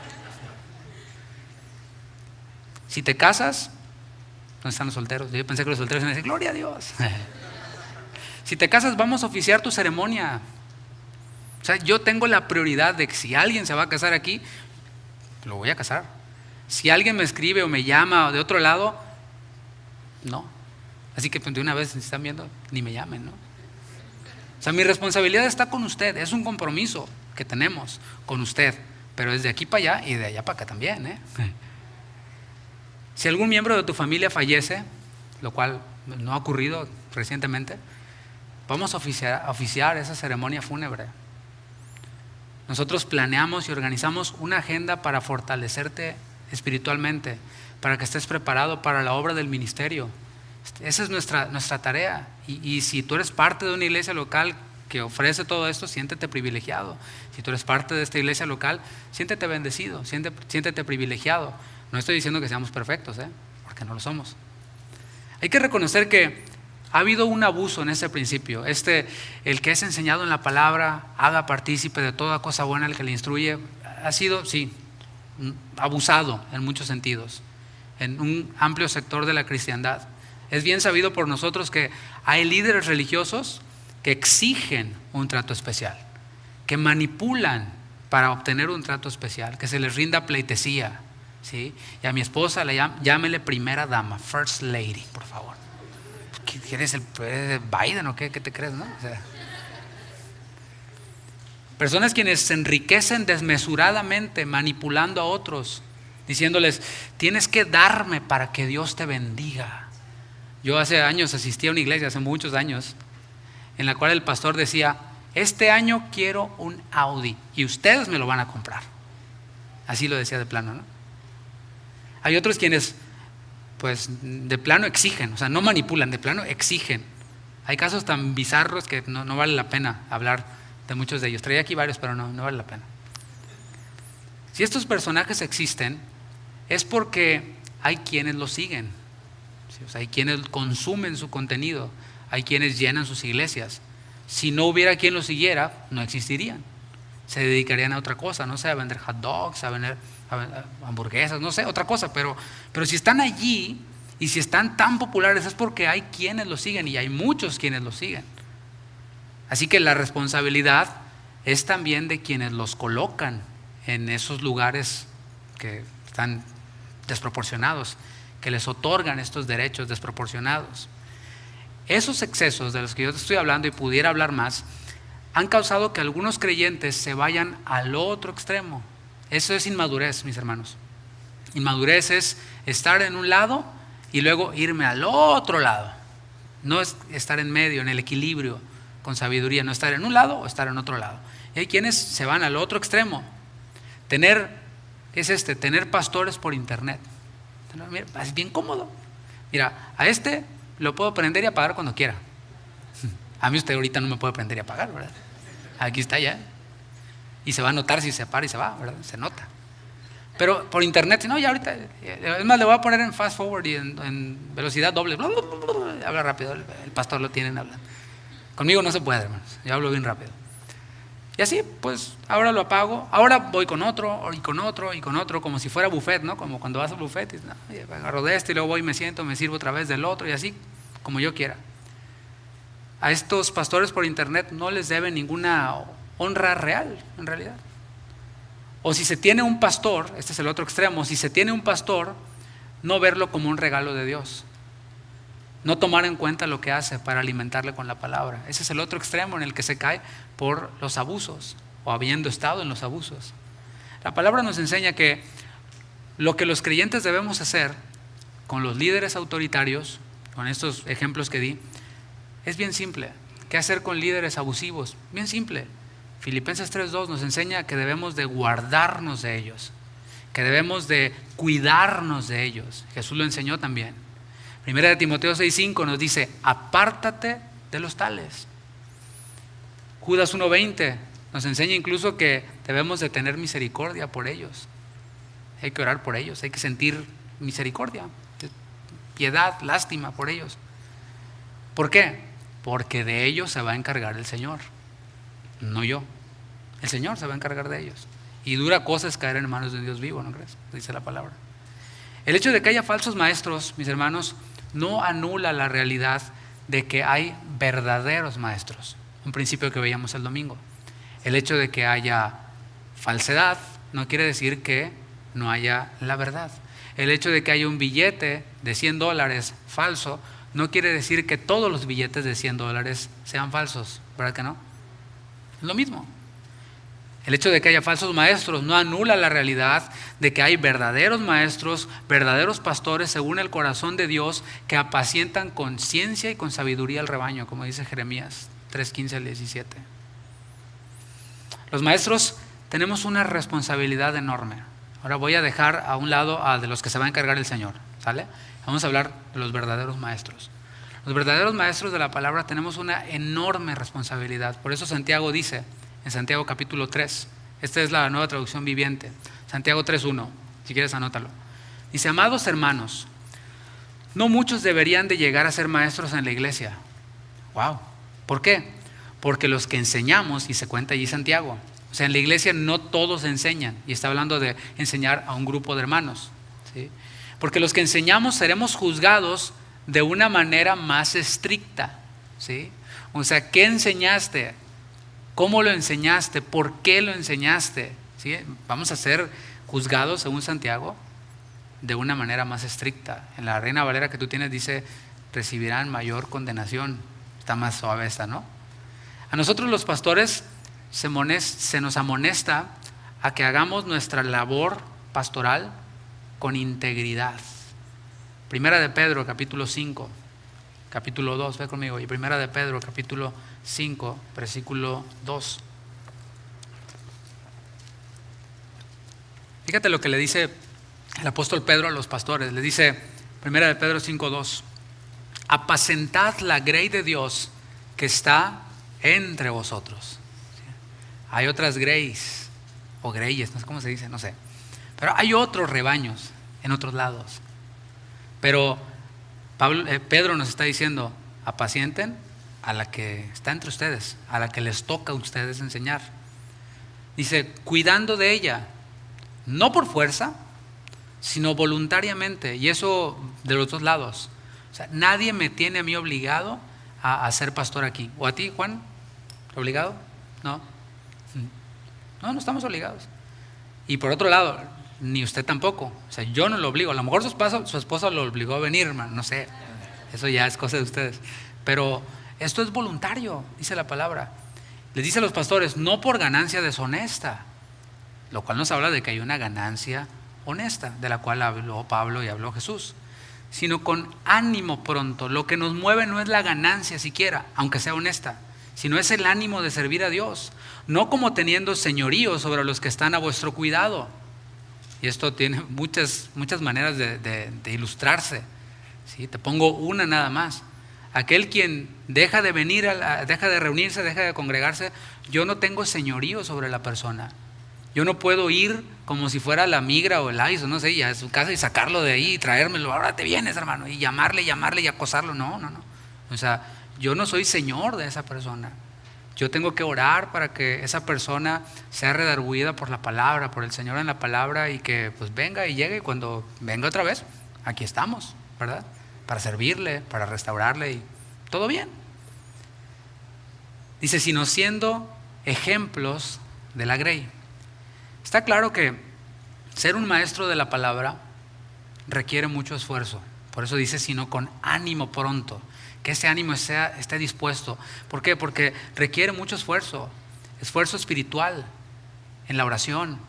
A: Si te casas, ¿dónde están los solteros? Yo pensé que los solteros iban a decir, gloria a Dios. Si te casas, vamos a oficiar tu ceremonia. O sea, yo tengo la prioridad de que si alguien se va a casar aquí, lo voy a casar. Si alguien me escribe o me llama de otro lado, no. Así que de una vez, si están viendo, ni me llamen, ¿no? O sea, mi responsabilidad está con usted. Es un compromiso que tenemos con usted, pero es de aquí para allá y de allá para acá también, ¿eh? Si algún miembro de tu familia fallece, lo cual no ha ocurrido recientemente, vamos a oficiar esa ceremonia fúnebre. Nosotros planeamos y organizamos una agenda para fortalecerte espiritualmente, para que estés preparado para la obra del ministerio. Esa es nuestra tarea. Y si tú eres parte de una iglesia local que ofrece todo esto, siéntete privilegiado. Si tú eres parte de esta iglesia local, siéntete bendecido, siéntete privilegiado. No estoy diciendo que seamos perfectos, porque no lo somos. Hay que reconocer que ha habido un abuso en ese principio. El que es enseñado en la palabra, haga partícipe de toda cosa buena el que le instruye, ha sido, sí, abusado en muchos sentidos, en un amplio sector de la cristiandad. Es bien sabido por nosotros que hay líderes religiosos que exigen un trato especial, que manipulan para obtener un trato especial, que se les rinda pleitesía, ¿sí? Y a mi esposa llámele primera dama, first lady, por favor. ¿Eres el Biden o qué te crees, no? O sea, personas quienes se enriquecen desmesuradamente manipulando a otros, diciéndoles, tienes que darme para que Dios te bendiga. Yo hace años asistí a una iglesia, hace muchos años, en la cual el pastor decía, este año quiero un Audi y ustedes me lo van a comprar. Así lo decía de plano, ¿no? Hay otros quienes pues de plano exigen, o sea, no manipulan, de plano exigen. Hay casos tan bizarros que no vale la pena hablar de muchos de ellos. Traía aquí varios, pero no vale la pena. Si estos personajes existen, es porque hay quienes los siguen, ¿sí? O sea, hay quienes consumen su contenido, hay quienes llenan sus iglesias. Si no hubiera quien los siguiera, no existirían. Se dedicarían a otra cosa, no sé, a vender hot dogs, a vender hamburguesas, no sé, otra cosa, pero si están allí y si están tan populares es porque hay quienes los siguen y hay muchos quienes los siguen. Así que la responsabilidad es también de quienes los colocan en esos lugares que están desproporcionados, que les otorgan estos derechos desproporcionados. Esos excesos de los que yo te estoy hablando y pudiera hablar más, han causado que algunos creyentes se vayan al otro extremo. Eso es inmadurez, mis hermanos. Inmadurez es estar en un lado y luego irme al otro lado. No es estar en medio, en el equilibrio, con sabiduría. No estar en un lado o estar en otro lado. Y hay quienes se van al otro extremo. Tener pastores por internet. Mira, es bien cómodo. Mira, a este lo puedo prender y apagar cuando quiera. A mí usted ahorita no me puede prender y apagar, ¿verdad? Aquí está ya. Y se va a notar si se para y se va, ¿verdad? Se nota. Pero por internet, no, ya ahorita, es más, le voy a poner en fast forward y en velocidad doble. Habla rápido, el pastor lo tienen hablando. Conmigo no se puede, hermanos, yo hablo bien rápido. Y así, pues, ahora lo apago, ahora voy con otro, y con otro, y con otro, como si fuera buffet, ¿no? Como cuando vas al buffet, y agarro de este y luego voy y me siento, me sirvo otra vez del otro, y así, como yo quiera. A estos pastores por internet no les deben ninguna honra real, en realidad. O si se tiene un pastor, este es el otro extremo, si se tiene un pastor, no verlo como un regalo de Dios. No tomar en cuenta lo que hace para alimentarle con la palabra. Ese es el otro extremo en el que se cae por los abusos. o habiendo estado en los abusos. La palabra nos enseña que lo que los creyentes debemos hacer con los líderes autoritarios, con estos ejemplos que di, es bien simple. ¿Qué hacer con líderes abusivos? Bien simple. Filipenses 3:2 nos enseña que debemos de guardarnos de ellos, que debemos de cuidarnos de ellos. Jesús lo enseñó también. Primera de Timoteo 6:5 nos dice, apártate de los tales. Judas 1:20 nos enseña incluso que debemos de tener misericordia por ellos. Hay que orar por ellos, hay que sentir misericordia, piedad, lástima por ellos. ¿Por qué? Porque de ellos se va a encargar el Señor, no yo. El Señor se va a encargar de ellos. Y dura cosa es caer en manos de Dios vivo, ¿no crees? Dice la palabra. El hecho de que haya falsos maestros, mis hermanos, no anula la realidad de que hay verdaderos maestros. Un principio que veíamos el domingo. El hecho de que haya falsedad no quiere decir que no haya la verdad. El hecho de que haya un billete de $100 falso no quiere decir que todos los billetes de $100 sean falsos, ¿verdad que no? Es lo mismo. El hecho de que haya falsos maestros no anula la realidad de que hay verdaderos maestros, verdaderos pastores según el corazón de Dios que apacientan con ciencia y con sabiduría al rebaño, como dice Jeremías 3:15 al 17. Los maestros tenemos una responsabilidad enorme. Ahora voy a dejar a un lado a de los que se va a encargar el Señor, ¿sale? Vamos a hablar de los verdaderos maestros. Los verdaderos maestros de la palabra tenemos una enorme responsabilidad. Por eso Santiago dice, en Santiago capítulo 3, esta es la Nueva Traducción Viviente, Santiago 3:1, si quieres anótalo. Dice, amados hermanos, no muchos deberían de llegar a ser maestros en la iglesia. Wow, ¿por qué? Porque los que enseñamos, y se cuenta allí Santiago, o sea, en la iglesia no todos enseñan, y está hablando de enseñar a un grupo de hermanos, ¿sí? Porque los que enseñamos seremos juzgados de una manera más estricta, ¿sí? O sea, ¿qué enseñaste? ¿Cómo lo enseñaste? ¿Por qué lo enseñaste? ¿Sí? Vamos a ser juzgados, según Santiago, de una manera más estricta. En la Reina Valera que tú tienes dice, recibirán mayor condenación. Está más suave esta, ¿no? A nosotros los pastores se nos amonesta a que hagamos nuestra labor pastoral con integridad. Primera de Pedro, capítulo 5, capítulo 2, ve conmigo, y Primera de Pedro, capítulo 5, versículo 2. Fíjate lo que le dice el apóstol Pedro a los pastores. Le dice, Primera de Pedro 5:2, apacentad la grey de Dios que está entre vosotros. Hay otras greys, o greyes, no sé cómo se dice, no sé. Pero hay otros rebaños en otros lados. Pero Pedro nos está diciendo, apacienten a la que está entre ustedes, a la que les toca a ustedes enseñar. Dice, cuidando de ella, no por fuerza, sino voluntariamente. Y eso de los dos lados. O sea, nadie me tiene a mí obligado a ser pastor aquí. ¿O a ti, Juan? ¿Obligado? No. No estamos obligados. Y por otro lado, ni usted tampoco. O sea, yo no lo obligo. A lo mejor su esposa lo obligó a venir, hermano. No sé. Eso ya es cosa de ustedes. Pero esto es voluntario, dice la palabra. Les dice a los pastores, no por ganancia deshonesta. Lo cual nos habla de que hay una ganancia honesta, de la cual habló Pablo y habló Jesús. Sino con ánimo pronto. Lo que nos mueve no es la ganancia siquiera, aunque sea honesta, sino es el ánimo de servir a Dios. No como teniendo señorío sobre los que están a vuestro cuidado. Y esto tiene muchas maneras de ilustrarse, ¿sí? Te pongo una nada más. Aquel quien deja de venir, deja de reunirse, deja de congregarse, yo no tengo señorío sobre la persona. Yo no puedo ir como si fuera la migra o el ICE, no sé, y a su casa y sacarlo de ahí y traérmelo. Ahora te vienes, hermano, y llamarle y acosarlo. No. O sea, yo no soy señor de esa persona. Yo tengo que orar para que esa persona sea redarguida por la palabra, por el Señor en la palabra, y que pues venga y llegue, y cuando venga otra vez, aquí estamos, ¿verdad? Para servirle, para restaurarle y todo bien. Dice, sino siendo ejemplos de la grey. Está claro que ser un maestro de la palabra requiere mucho esfuerzo. Por eso dice, sino con ánimo pronto. Que ese ánimo esté dispuesto. ¿Por qué? Porque requiere mucho esfuerzo. esfuerzo espiritual, en la oración,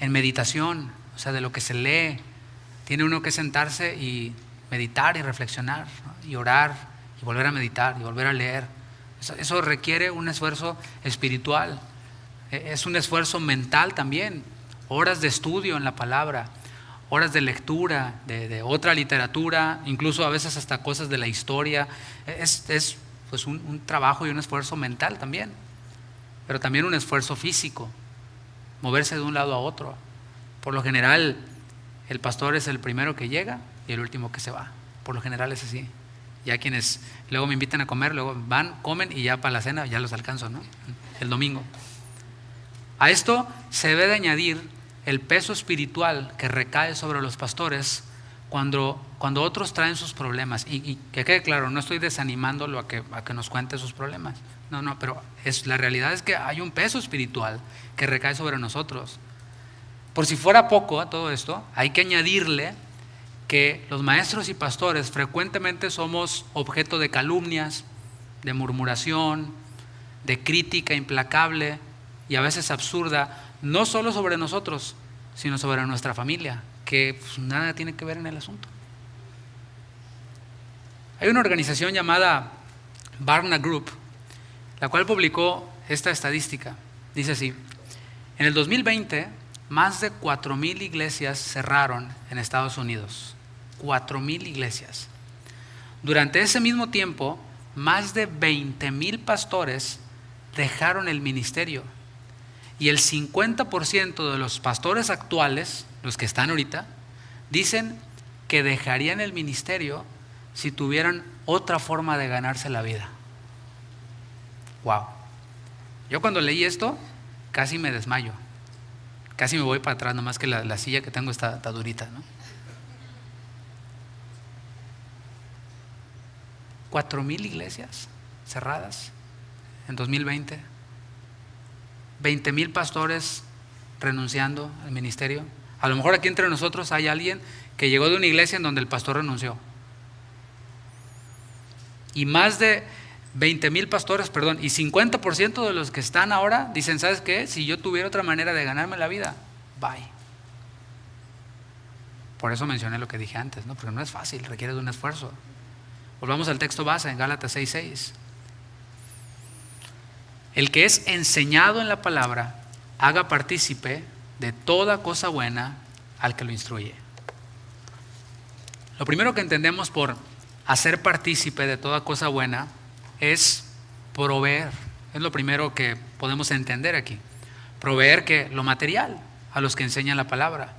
A: en meditación, o sea, de lo que se lee. Tiene uno que sentarse y meditar y reflexionar, ¿no? Y orar y volver a meditar y volver a leer. Eso requiere un esfuerzo espiritual, es un esfuerzo mental también, horas de estudio en la palabra, horas de lectura de otra literatura, incluso a veces hasta cosas de la historia. Es pues un trabajo y un esfuerzo mental también, pero también un esfuerzo físico, moverse de un lado a otro. Por lo general, el pastor es el primero que llega y el último que se va. Por lo general es así. Ya quienes luego me invitan a comer, luego van, comen y ya para la cena ya los alcanzo, ¿no? El domingo. A esto se debe de añadir el peso espiritual que recae sobre los pastores cuando otros traen sus problemas. Y que quede claro, no estoy desanimándolo a que nos cuente sus problemas. No, pero la realidad es que hay un peso espiritual que recae sobre nosotros. Por si fuera poco a todo esto, hay que añadirle que los maestros y pastores frecuentemente somos objeto de calumnias, de murmuración, de crítica implacable y a veces absurda, no solo sobre nosotros, sino sobre nuestra familia, que pues, nada tiene que ver en el asunto. Hay una organización llamada Barna Group, la cual publicó esta estadística. Dice así: en el 2020, más de 4,000 iglesias cerraron en Estados Unidos. 4,000 iglesias. Durante ese mismo tiempo, más de 20,000 pastores dejaron el ministerio. Y el 50% de los pastores actuales, los que están ahorita, dicen que dejarían el ministerio si tuvieran otra forma de ganarse la vida. Wow. Yo cuando leí esto, casi me desmayo. Casi me voy para atrás, nomás que la silla que tengo está durita, ¿no? 4,000 iglesias cerradas en 2020. 20,000 pastores renunciando al ministerio. A lo mejor aquí entre nosotros hay alguien que llegó de una iglesia en donde el pastor renunció. Y más de 20,000 pastores, y 50% de los que están ahora dicen, ¿sabes qué? Si yo tuviera otra manera de ganarme la vida, bye. Por eso mencioné lo que dije antes, ¿no? Porque no es fácil, requiere de un esfuerzo. Volvamos al texto base en Gálatas 6:6. El que es enseñado en la palabra, haga partícipe de toda cosa buena al que lo instruye. Lo primero que entendemos por hacer partícipe de toda cosa buena es proveer. Es lo primero que podemos entender aquí. Proveer que lo material a los que enseñan la palabra.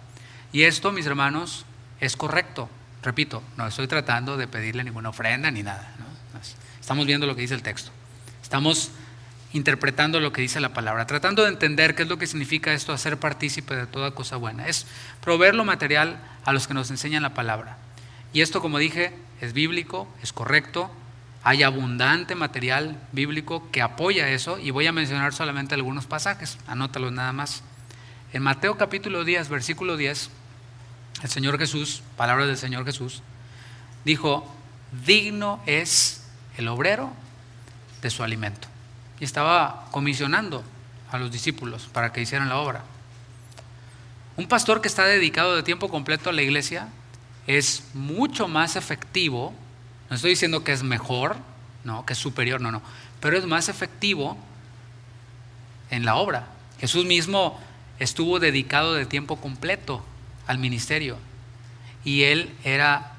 A: Y esto, mis hermanos, es correcto. Repito, no estoy tratando de pedirle ninguna ofrenda ni nada, ¿no? Estamos viendo lo que dice el texto. Estamos interpretando lo que dice la palabra, tratando de entender qué es lo que significa esto, hacer partícipe de toda cosa buena. Es proveer lo material a los que nos enseñan la palabra. Y esto, como dije, es bíblico, es correcto. Hay abundante material bíblico que apoya eso, y voy a mencionar solamente algunos pasajes, anótalos nada más. En Mateo capítulo 10, versículo 10, el Señor Jesús, palabras del Señor Jesús, dijo: digno es el obrero de su alimento. Y estaba comisionando a los discípulos para que hicieran la obra. Un pastor que está dedicado de tiempo completo a la iglesia es mucho más efectivo. No estoy diciendo que es mejor, no, que es superior, no, pero es más efectivo en la obra. Jesús mismo estuvo dedicado de tiempo completo al ministerio, y él era,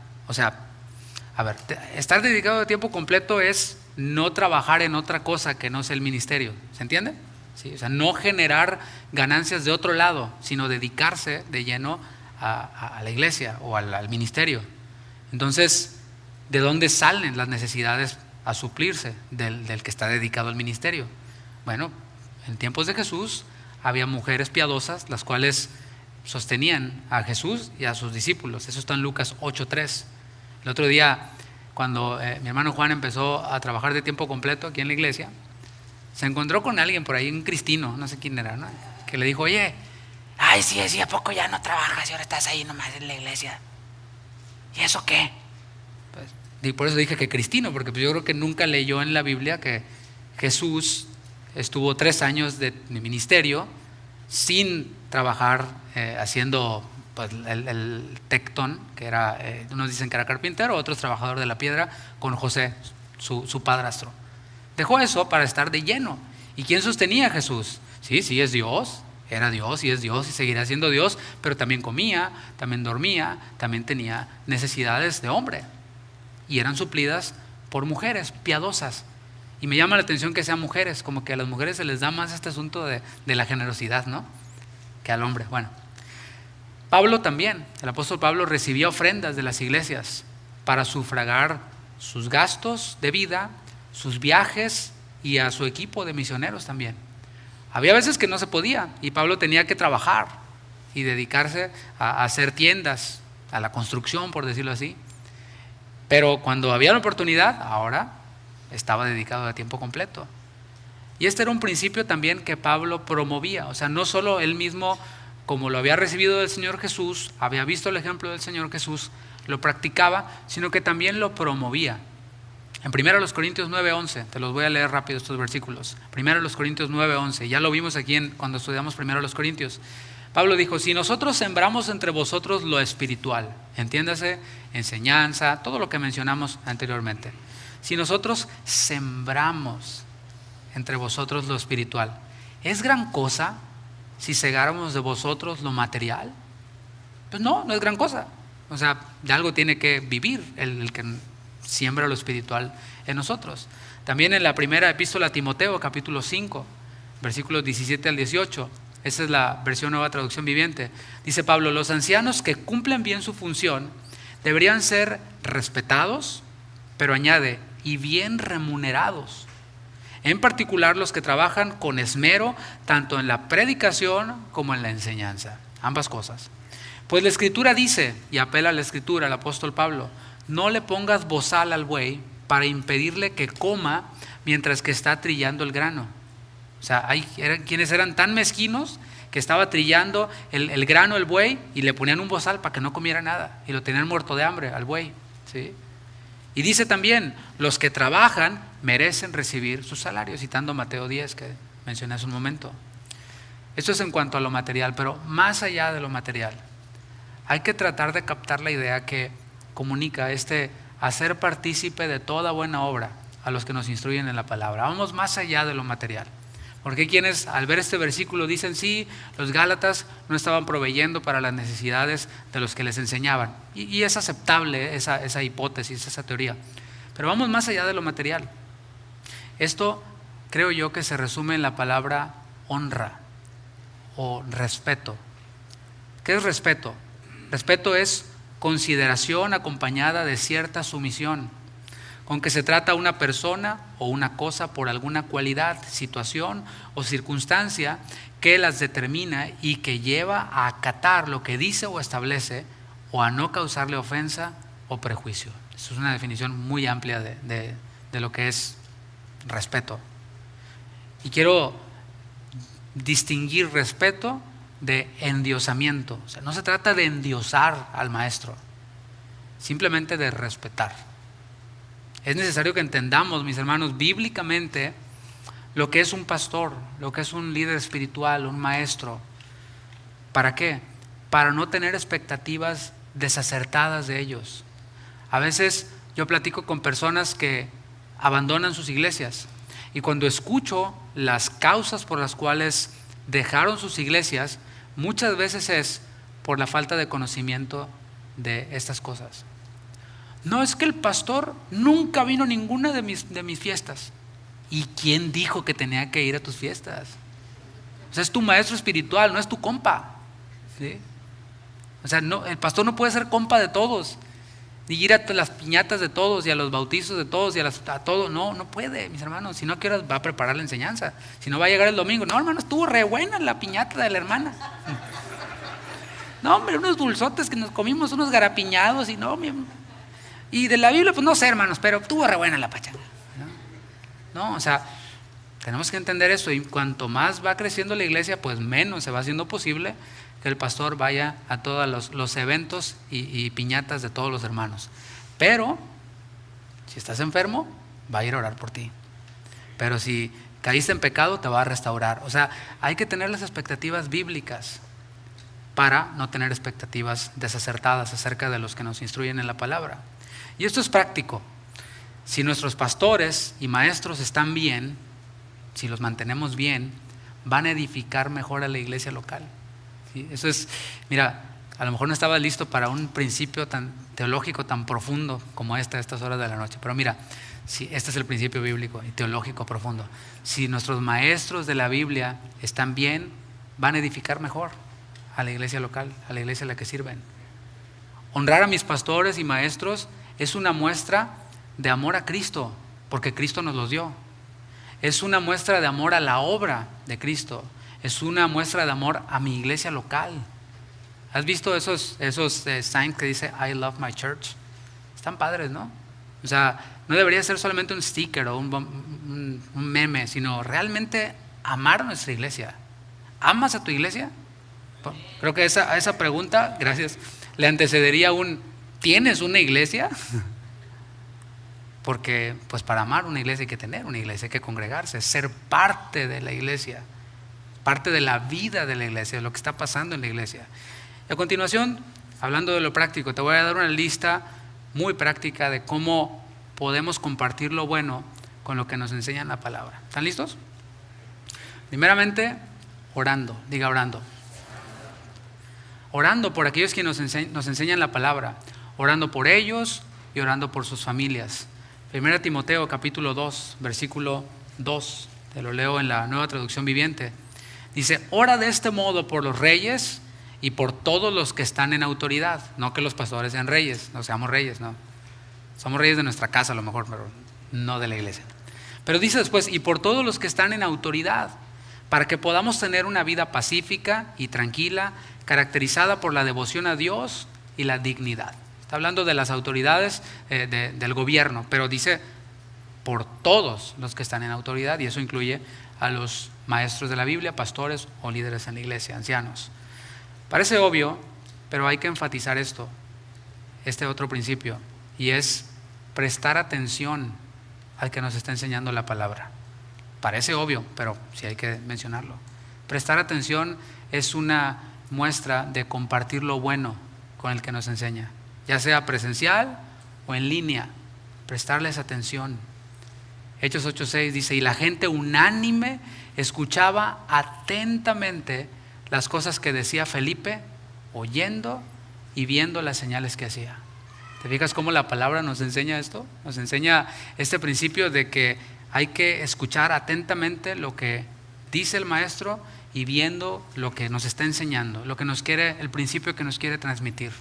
A: estar dedicado de tiempo completo es no trabajar en otra cosa que no sea el ministerio, ¿se entiende? ¿Sí? O sea, no generar ganancias de otro lado, sino dedicarse de lleno a la iglesia o al ministerio. Entonces, ¿de dónde salen las necesidades a suplirse del que está dedicado al ministerio? Bueno, en tiempos de Jesús había mujeres piadosas, las cuales sostenían a Jesús y a sus discípulos. Eso está en Lucas 8:3. El otro día, cuando mi hermano Juan empezó a trabajar de tiempo completo aquí en la iglesia, se encontró con alguien por ahí, un cristino, no sé quién era, ¿no? Que le dijo: oye, ay, sí, ¿a poco ya no trabajas y ahora estás ahí nomás en la iglesia? ¿Y eso qué? Pues, y por eso dije que cristino, porque yo creo que nunca leyó en la Biblia que Jesús estuvo 3 años de ministerio sin trabajar haciendo pues, el tectón, que era, unos dicen que era carpintero, otros trabajador de la piedra, con José, su padrastro. Dejó eso para estar de lleno. ¿Y quién sostenía a Jesús? Sí, es Dios, era Dios y es Dios y seguirá siendo Dios, pero también comía, también dormía, también tenía necesidades de hombre. Y eran suplidas por mujeres piadosas. Y me llama la atención que sean mujeres, como que a las mujeres se les da más este asunto de la generosidad, ¿no? Que al hombre. Bueno, Pablo también, el apóstol Pablo recibía ofrendas de las iglesias para sufragar sus gastos de vida, sus viajes y a su equipo de misioneros también. Había veces que no se podía y Pablo tenía que trabajar y dedicarse a hacer tiendas, a la construcción, por decirlo así. Pero cuando había la oportunidad, ahora estaba dedicado a tiempo completo. Y este era un principio también que Pablo promovía. O sea, no solo él mismo, como lo había recibido del Señor Jesús, había visto el ejemplo del Señor Jesús, lo practicaba, sino que también lo promovía. En 1 Corintios 9:11, te los voy a leer rápido estos versículos. 1 Corintios 9:11, ya lo vimos aquí cuando estudiamos 1 Corintios. Pablo dijo, si nosotros sembramos entre vosotros lo espiritual, entiéndase, enseñanza, todo lo que mencionamos anteriormente. Si nosotros sembramos entre vosotros lo espiritual, ¿es gran cosa si segáramos de vosotros lo material? Pues no es gran cosa. O sea, de algo tiene que vivir el que siembra lo espiritual en nosotros. También en la primera epístola a Timoteo, capítulo 5, versículos 17 al 18, esa es la versión Nueva Traducción Viviente, dice Pablo, los ancianos que cumplen bien su función deberían ser respetados, pero añade, y bien remunerados. En particular los que trabajan con esmero, tanto en la predicación como en la enseñanza, ambas cosas. Pues la Escritura dice, y apela a la Escritura, el apóstol Pablo, no le pongas bozal al buey para impedirle que coma mientras que está trillando el grano. O sea, hay quienes eran tan mezquinos que estaba trillando el grano el buey y le ponían un bozal para que no comiera nada y lo tenían muerto de hambre al buey, ¿sí? Y dice también, los que trabajan merecen recibir su salario, citando Mateo 10 que mencioné hace un momento. Esto es en cuanto a lo material, pero más allá de lo material, hay que tratar de captar la idea que comunica hacer partícipe de toda buena obra a los que nos instruyen en la palabra. Vamos más allá de lo material. Porque hay quienes al ver este versículo dicen, sí, los Gálatas no estaban proveyendo para las necesidades de los que les enseñaban. Y es aceptable esa hipótesis, esa teoría. Pero vamos más allá de lo material. Esto creo yo que se resume en la palabra honra o respeto. ¿Qué es respeto? Respeto es consideración acompañada de cierta sumisión, con que se trata a una persona o una cosa por alguna cualidad, situación o circunstancia que las determina y que lleva a acatar lo que dice o establece o a no causarle ofensa o prejuicio. Eso es una definición muy amplia de lo que es respeto. Y quiero distinguir respeto de endiosamiento. O sea, no se trata de endiosar al maestro, simplemente de respetar. Es necesario que entendamos, mis hermanos, bíblicamente lo que es un pastor, lo que es un líder espiritual, un maestro. ¿Para qué? Para no tener expectativas desacertadas de ellos. A veces yo platico con personas que abandonan sus iglesias y cuando escucho las causas por las cuales dejaron sus iglesias, muchas veces es por la falta de conocimiento de estas cosas. No, es que el pastor nunca vino a ninguna de mis fiestas. ¿Y quién dijo que tenía que ir a tus fiestas? O sea, es tu maestro espiritual, no es tu compa, ¿sí? O sea, no, el pastor no puede ser compa de todos, ni ir a las piñatas de todos y a los bautizos de todos y a todo. No puede, mis hermanos. Si no, ¿qué horas va a preparar la enseñanza? Si no, va a llegar el domingo. No, hermano, estuvo re buena la piñata de la hermana. No, hombre, unos dulzotes que nos comimos, unos garapiñados y de la Biblia, pues no sé, hermanos, pero estuvo re buena la pachanga. No, o sea, tenemos que entender eso, y cuanto más va creciendo la iglesia, pues menos se va haciendo posible que el pastor vaya a todos los eventos y piñatas de todos los hermanos. Pero si estás enfermo, va a ir a orar por ti. Pero si caíste en pecado, te va a restaurar. O sea, hay que tener las expectativas bíblicas para no tener expectativas desacertadas acerca de los que nos instruyen en la palabra. Y esto es práctico. Si nuestros pastores y maestros están bien, si los mantenemos bien, van a edificar mejor a la iglesia local. ¿Sí? Eso es, mira, a lo mejor no estaba listo para un principio tan teológico, tan profundo como a estas horas de la noche. Pero mira, si este es el principio bíblico y teológico profundo. Si nuestros maestros de la Biblia están bien, van a edificar mejor a la iglesia local, a la iglesia a la que sirven. Honrar a mis pastores y maestros es una muestra de amor a Cristo, porque Cristo nos los dio. Es una muestra de amor a la obra de Cristo. Es una muestra de amor a mi iglesia local. ¿Has visto esos signs que dice I love my church? Están padres, ¿no? O sea, no debería ser solamente un sticker o un meme, sino realmente amar a nuestra iglesia. ¿Amas a tu iglesia? Creo que a esa pregunta, gracias, le antecedería ¿tienes una iglesia? Porque pues para amar una iglesia hay que tener una iglesia, hay que congregarse, ser parte de la iglesia, parte de la vida de la iglesia, de lo que está pasando en la iglesia. Y a continuación, hablando de lo práctico, te voy a dar una lista muy práctica de cómo podemos compartir lo bueno con lo que nos enseña la palabra. ¿Están listos? Primeramente, orando, diga orando. Orando por aquellos que nos enseñan la palabra, orando por ellos y orando por sus familias. 1 Timoteo capítulo 2, versículo 2, te lo leo en la Nueva Traducción Viviente. Dice, ora de este modo por los reyes y por todos los que están en autoridad. No que los pastores sean reyes, no seamos reyes, no. Somos reyes de nuestra casa a lo mejor, pero no de la iglesia. Pero dice después, y por todos los que están en autoridad, para que podamos tener una vida pacífica y tranquila, caracterizada por la devoción a Dios y la dignidad. Está hablando de las autoridades del gobierno, pero dice por todos los que están en autoridad, y eso incluye a los maestros de la Biblia, pastores o líderes en la iglesia, ancianos. Parece obvio, pero hay que enfatizar este otro principio, y es prestar atención al que nos está enseñando la palabra. Parece obvio, pero sí hay que mencionarlo. Prestar atención es una muestra de compartir lo bueno con el que nos enseña, ya sea presencial o en línea, prestarles atención. Hechos 8:6 dice, y la gente unánime escuchaba atentamente las cosas que decía Felipe, oyendo y viendo las señales que hacía. ¿Te fijas cómo la palabra nos enseña esto? Nos enseña este principio de que hay que escuchar atentamente lo que dice el maestro y viendo lo que nos está enseñando, lo que nos quiere, el principio que nos quiere transmitir.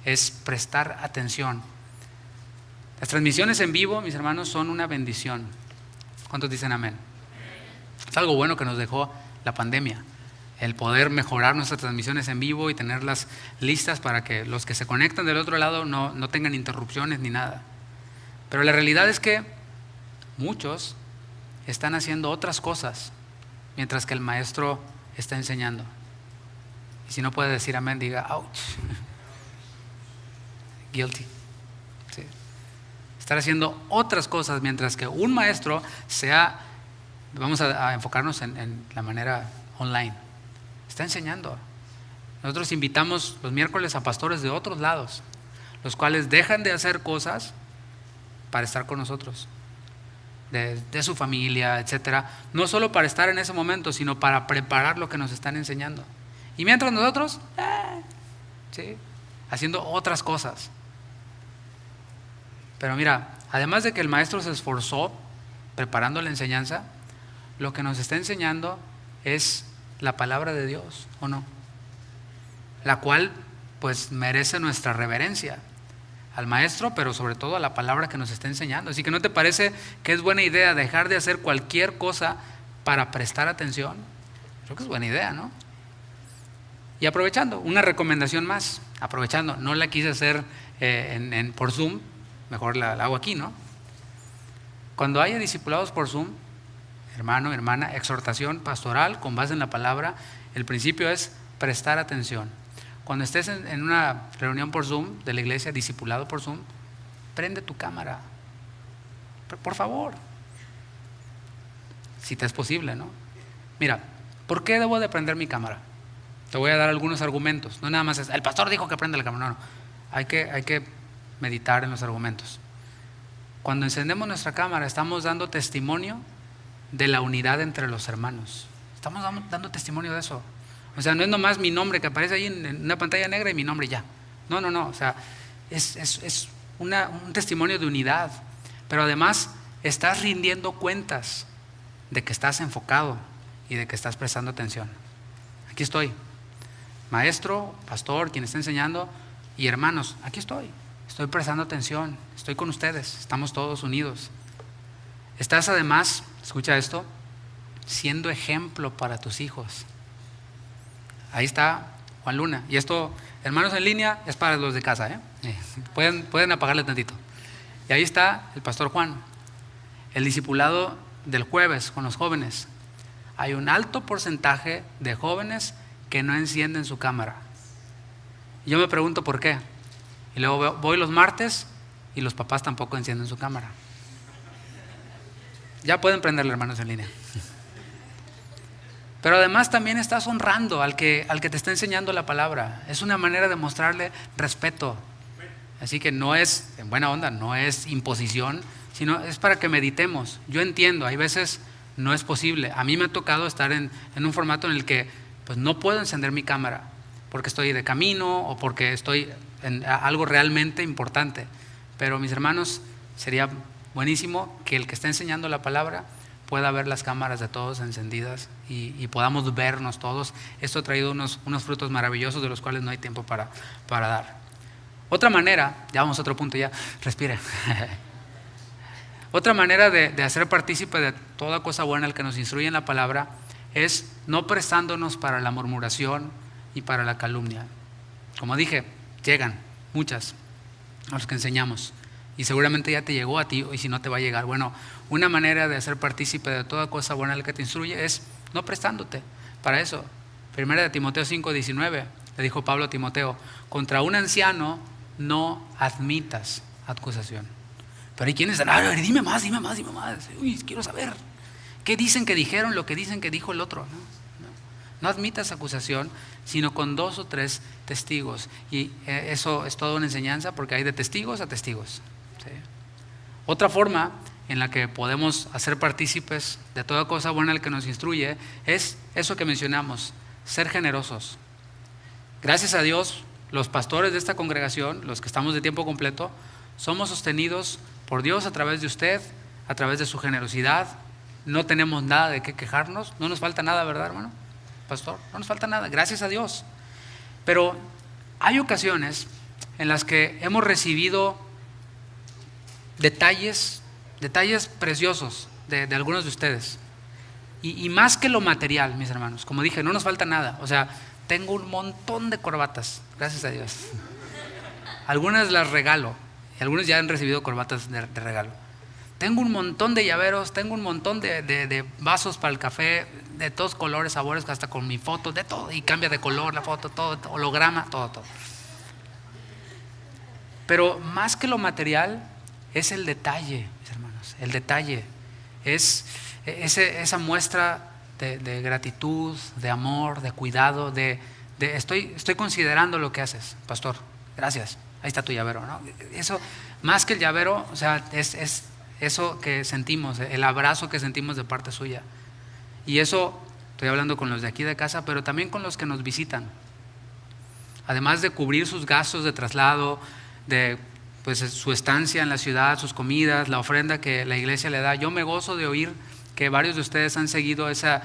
A: Es prestar atención. Las transmisiones en vivo, mis hermanos, son una bendición. ¿Cuántos dicen amén? Es algo bueno que nos dejó la pandemia, el poder mejorar nuestras transmisiones en vivo y tenerlas listas para que los que se conectan del otro lado no tengan interrupciones ni nada. Pero la realidad es que muchos están haciendo otras cosas mientras que el maestro está enseñando. Y si no puede decir amén, diga ouch. Guilty. Sí. Estar haciendo otras cosas mientras que un maestro vamos a enfocarnos en la manera online, está enseñando. Nosotros invitamos los miércoles a pastores de otros lados, los cuales dejan de hacer cosas para estar con nosotros, de su familia, etcétera, no solo para estar en ese momento, sino para preparar lo que nos están enseñando. Y mientras nosotros, ¿sí?, haciendo otras cosas. Pero mira, además de que el maestro se esforzó preparando la enseñanza, lo que nos está enseñando es la palabra de Dios, ¿o no? La cual pues merece nuestra reverencia al maestro, pero sobre todo a la palabra que nos está enseñando. Así que ¿no te parece que es buena idea dejar de hacer cualquier cosa para prestar atención? Creo que es buena idea, ¿no? Y aprovechando, una recomendación más, no la quise hacer por Zoom, mejor la hago aquí, ¿no? Cuando haya discipulados por Zoom, hermano, hermana, exhortación pastoral con base en la palabra, el principio es prestar atención. Cuando estés en una reunión por Zoom de la iglesia, discipulado por Zoom, prende tu cámara, por favor. si te es posible, ¿no? Mira, ¿por qué debo de prender mi cámara? Te voy a dar algunos argumentos. No nada más es, el pastor dijo que prenda la cámara. No, no. Hay que meditar en los argumentos. Cuando encendemos nuestra cámara, estamos dando testimonio de la unidad entre los hermanos. Estamos dando testimonio de eso. O sea, no es nomás mi nombre que aparece ahí en una pantalla negra y mi nombre ya. No, no, no. O sea, es un testimonio de unidad. Pero además, estás rindiendo cuentas de que estás enfocado y de que estás prestando atención. Aquí estoy. Maestro, pastor, quien está enseñando y hermanos, aquí estoy. Estoy prestando atención. Estoy con ustedes. Estamos todos unidos. Estás además, escucha esto, siendo ejemplo para tus hijos. Ahí está Juan Luna. Y esto, hermanos en línea, es para los de casa, ¿eh? Pueden apagarle tantito. Y ahí está el pastor Juan. El discipulado del jueves con los jóvenes. Hay un alto porcentaje de jóvenes que no encienden su cámara. Y yo me pregunto por qué. Y luego voy los martes y los papás tampoco encienden su cámara. Ya pueden prenderle, hermanos en línea. Pero además también estás honrando al que te está enseñando la palabra. Es una manera de mostrarle respeto. Así que no es, en buena onda, no es imposición, sino es para que meditemos. Yo entiendo, hay veces no es posible. A mí me ha tocado estar en un formato en el que pues no puedo encender mi cámara porque estoy de camino o porque estoy en algo realmente importante. Pero mis hermanos, sería buenísimo que el que está enseñando la palabra pueda ver las cámaras de todos encendidas y podamos vernos todos. Esto ha traído unos frutos maravillosos de los cuales no hay tiempo para dar. Otra manera, ya vamos a otro punto, ya respire. Otra manera de hacer partícipe de toda cosa buena el que nos instruye en la palabra es no prestándonos para la murmuración y para la calumnia. Como dije, llegan muchas a los que enseñamos y seguramente ya te llegó a ti y si no te va a llegar. Bueno, una manera de hacer partícipe de toda cosa buena el que te instruye es no prestándote para eso. Primera de Timoteo 5:19 le dijo Pablo a Timoteo: contra un anciano no admitas acusación. Pero hay quienes dicen, a ver, dime más. Uy, quiero saber. ¿Qué dicen que dijeron lo que dicen que dijo el otro? No admitas acusación, sino con 2 o 3 testigos. Y eso es toda una enseñanza porque hay de testigos a testigos. ¿Sí? Otra forma en la que podemos hacer partícipes de toda cosa buena el que nos instruye es eso que mencionamos, ser generosos. Gracias a Dios, los pastores de esta congregación, los que estamos de tiempo completo, somos sostenidos por Dios a través de usted, a través de su generosidad. No tenemos nada de qué quejarnos, no nos falta nada, ¿verdad, hermano? Pastor, no nos falta nada, gracias a Dios. Pero hay ocasiones en las que hemos recibido detalles preciosos de algunos de ustedes. Y más que lo material, mis hermanos, como dije, no nos falta nada. O sea, tengo un montón de corbatas, gracias a Dios. Algunas las regalo, y algunos ya han recibido corbatas de regalo. Tengo un montón de llaveros, tengo un montón de vasos para el café, de todos colores, sabores, hasta con mi foto, de todo, y cambia de color la foto, todo, holograma, todo. Pero más que lo material, es el detalle, mis hermanos, el detalle. Es esa muestra de gratitud, de amor, de cuidado, estoy considerando lo que haces, pastor, gracias, ahí está tu llavero, ¿no? Eso, más que el llavero, o sea, es eso que sentimos, el abrazo que sentimos de parte suya. Y eso, estoy hablando con los de aquí de casa, pero también con los que nos visitan. Además de cubrir sus gastos de traslado, de pues, su estancia en la ciudad, sus comidas, la ofrenda que la iglesia le da, yo me gozo de oír que varios de ustedes han seguido esa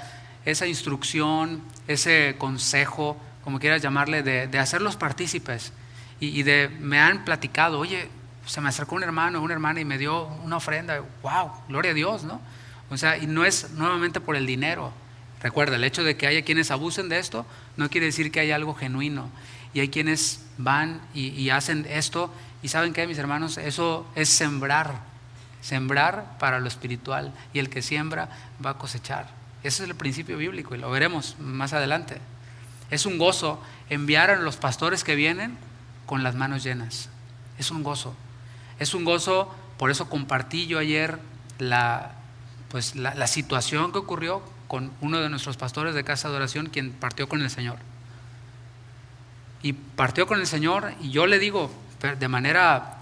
A: instrucción, ese consejo, como quieras llamarle, de hacerlos partícipes. Y me han platicado, oye, se me acercó un hermano o una hermana y me dio una ofrenda. ¡Wow! Gloria a Dios, ¿no? O sea, y no es nuevamente por el dinero. Recuerda, el hecho de que haya quienes abusen de esto no quiere decir que haya algo genuino. Y hay quienes van y hacen esto. Y ¿saben qué, mis hermanos? Eso es sembrar para lo espiritual. Y el que siembra va a cosechar. Ese es el principio bíblico y lo veremos más adelante. Es un gozo enviar a los pastores que vienen con las manos llenas. Es un gozo. Es un gozo, por eso compartí yo ayer pues la situación que ocurrió con uno de nuestros pastores de casa de oración, quien partió con el Señor. Y partió con el Señor, y yo le digo de manera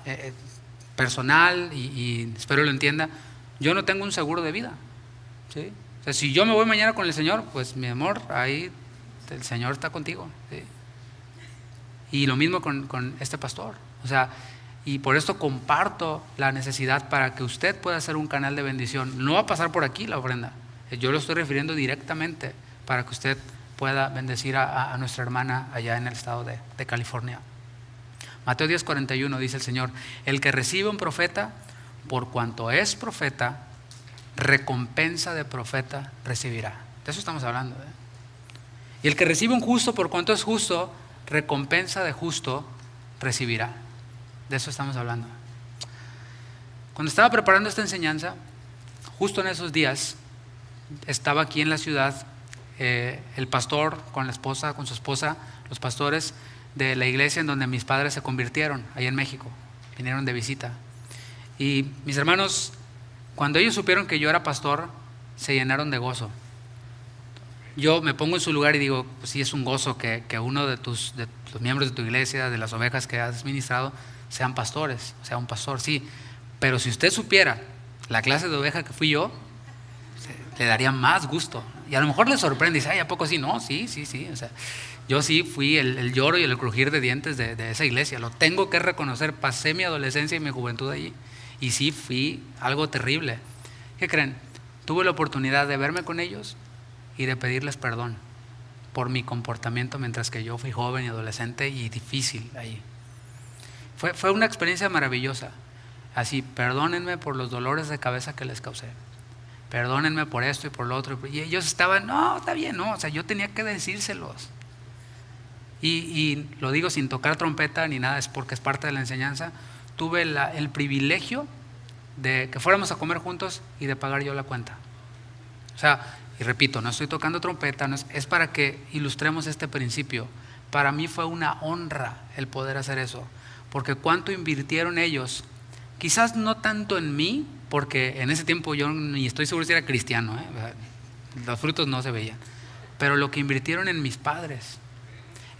A: personal, y espero lo entienda, yo no tengo un seguro de vida, ¿sí? O sea, si yo me voy mañana con el Señor, pues mi amor, ahí el Señor está contigo, ¿sí? Y lo mismo con este pastor. O sea, y por esto comparto la necesidad para que usted pueda ser un canal de bendición. No va a pasar por aquí la ofrenda, yo lo estoy refiriendo directamente para que usted pueda bendecir a nuestra hermana allá en el estado de California. Mateo 10:41 dice el Señor: el que recibe un profeta, por cuanto es profeta, recompensa de profeta recibirá. De eso estamos hablando, ¿eh? Y el que recibe un justo, por cuanto es justo, recompensa de justo recibirá. De eso estamos hablando. Cuando estaba preparando esta enseñanza, justo en esos días, estaba aquí en la ciudad el pastor con la esposa, con su esposa, los pastores de la iglesia en donde mis padres se convirtieron, ahí en México. Vinieron de visita. Y mis hermanos, cuando ellos supieron que yo era pastor, se llenaron de gozo. Yo me pongo en su lugar y digo, pues sí, es un gozo que uno de los miembros de tu iglesia, de las ovejas que has ministrado, sean pastores, sea un pastor, sí. Pero si usted supiera la clase de oveja que fui yo, le daría más gusto. Y a lo mejor le sorprende y dice, ay, ¿a poco sí? No, sí. O sea, yo sí fui el lloro y el crujir de dientes de esa iglesia. Lo tengo que reconocer. Pasé mi adolescencia y mi juventud allí. Y sí, fui algo terrible. ¿Qué creen? Tuve la oportunidad de verme con ellos y de pedirles perdón por mi comportamiento mientras que yo fui joven y adolescente y difícil ahí. Fue una experiencia maravillosa. Así, perdónenme por los dolores de cabeza que les causé. Perdónenme por esto y por lo otro. Y ellos estaban, no, está bien, no. O sea, yo tenía que decírselos. Y lo digo sin tocar trompeta ni nada, es porque es parte de la enseñanza. Tuve el privilegio de que fuéramos a comer juntos y de pagar yo la cuenta. O sea, y repito, no estoy tocando trompeta, es para que ilustremos este principio. Para mí fue una honra el poder hacer eso, porque cuánto invirtieron ellos, quizás no tanto en mí, porque en ese tiempo yo ni estoy seguro si era cristiano, los frutos no se veían, pero lo que invirtieron en mis padres,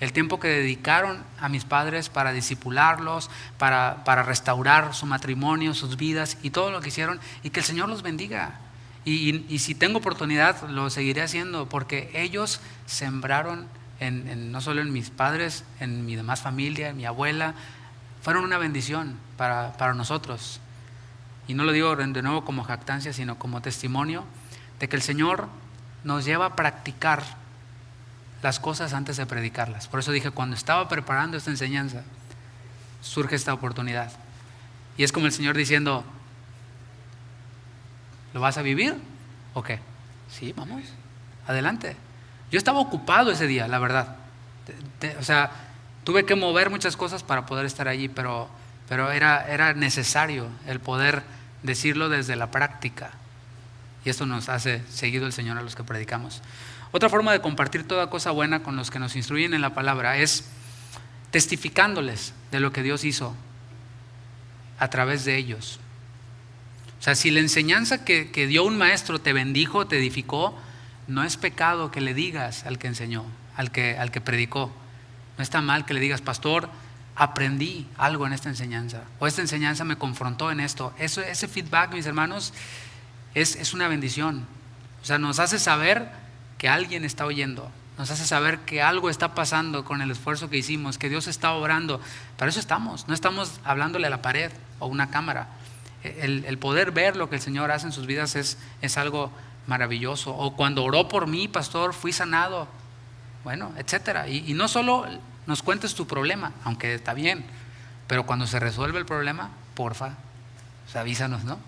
A: el tiempo que dedicaron a mis padres para discipularlos, para restaurar su matrimonio, sus vidas y todo lo que hicieron, y que el Señor los bendiga. Y si tengo oportunidad lo seguiré haciendo, porque ellos sembraron no solo en mis padres, en mi demás familia, en mi abuela, fueron una bendición para nosotros. Y no lo digo de nuevo como jactancia, sino como testimonio de que el Señor nos lleva a practicar las cosas antes de predicarlas. Por eso dije, cuando estaba preparando esta enseñanza, surge esta oportunidad. Y es como el Señor diciendo, ¿lo vas a vivir o qué? Sí, vamos, adelante. Yo estaba ocupado ese día, la verdad. O sea, tuve que mover muchas cosas para poder estar allí, pero era necesario el poder decirlo desde la práctica. Y esto nos hace seguido el Señor a los que predicamos. Otra forma de compartir toda cosa buena con los que nos instruyen en la palabra es testificándoles de lo que Dios hizo a través de ellos. O sea, si la enseñanza que dio un maestro te bendijo, te edificó, no es pecado que le digas al que enseñó, al que predicó. No está mal que le digas, pastor, aprendí algo en esta enseñanza, o esta enseñanza me confrontó en esto. Ese feedback, mis hermanos, es una bendición. O sea, nos hace saber que alguien está oyendo, nos hace saber que algo está pasando con el esfuerzo que hicimos, que Dios está obrando. Para eso estamos, no estamos hablándole a la pared o una cámara. El poder ver lo que el Señor hace en sus vidas es algo maravilloso. O cuando oró por mí, pastor, fui sanado, bueno, etcétera. Y no solo nos cuentes tu problema, aunque está bien, pero cuando se resuelve el problema, porfa, pues avísanos, ¿no?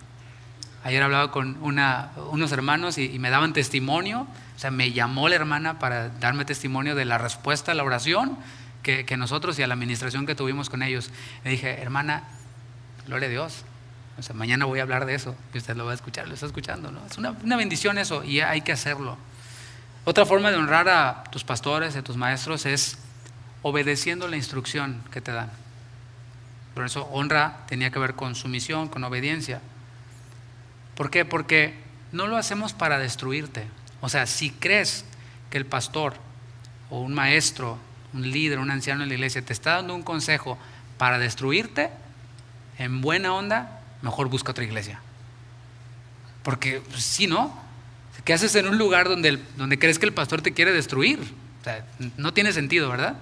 A: Ayer hablaba con unos hermanos y me daban testimonio. O sea, me llamó la hermana para darme testimonio de la respuesta a la oración que nosotros y a la administración que tuvimos con ellos. Le dije, hermana, gloria a Dios. O sea, mañana voy a hablar de eso y usted lo va a escuchar, lo está escuchando, ¿no? Es una bendición eso y hay que hacerlo. Otra forma de honrar a tus pastores, a tus maestros, es obedeciendo la instrucción que te dan. Por eso honra tenía que ver con sumisión, con obediencia. ¿Por qué? Porque no lo hacemos para destruirte. O sea, si crees que el pastor o un maestro, un líder, un anciano en la iglesia te está dando un consejo para destruirte, en buena onda, mejor busca otra iglesia. Porque si no, ¿qué haces en un lugar donde crees que el pastor te quiere destruir? O sea, no tiene sentido, ¿verdad?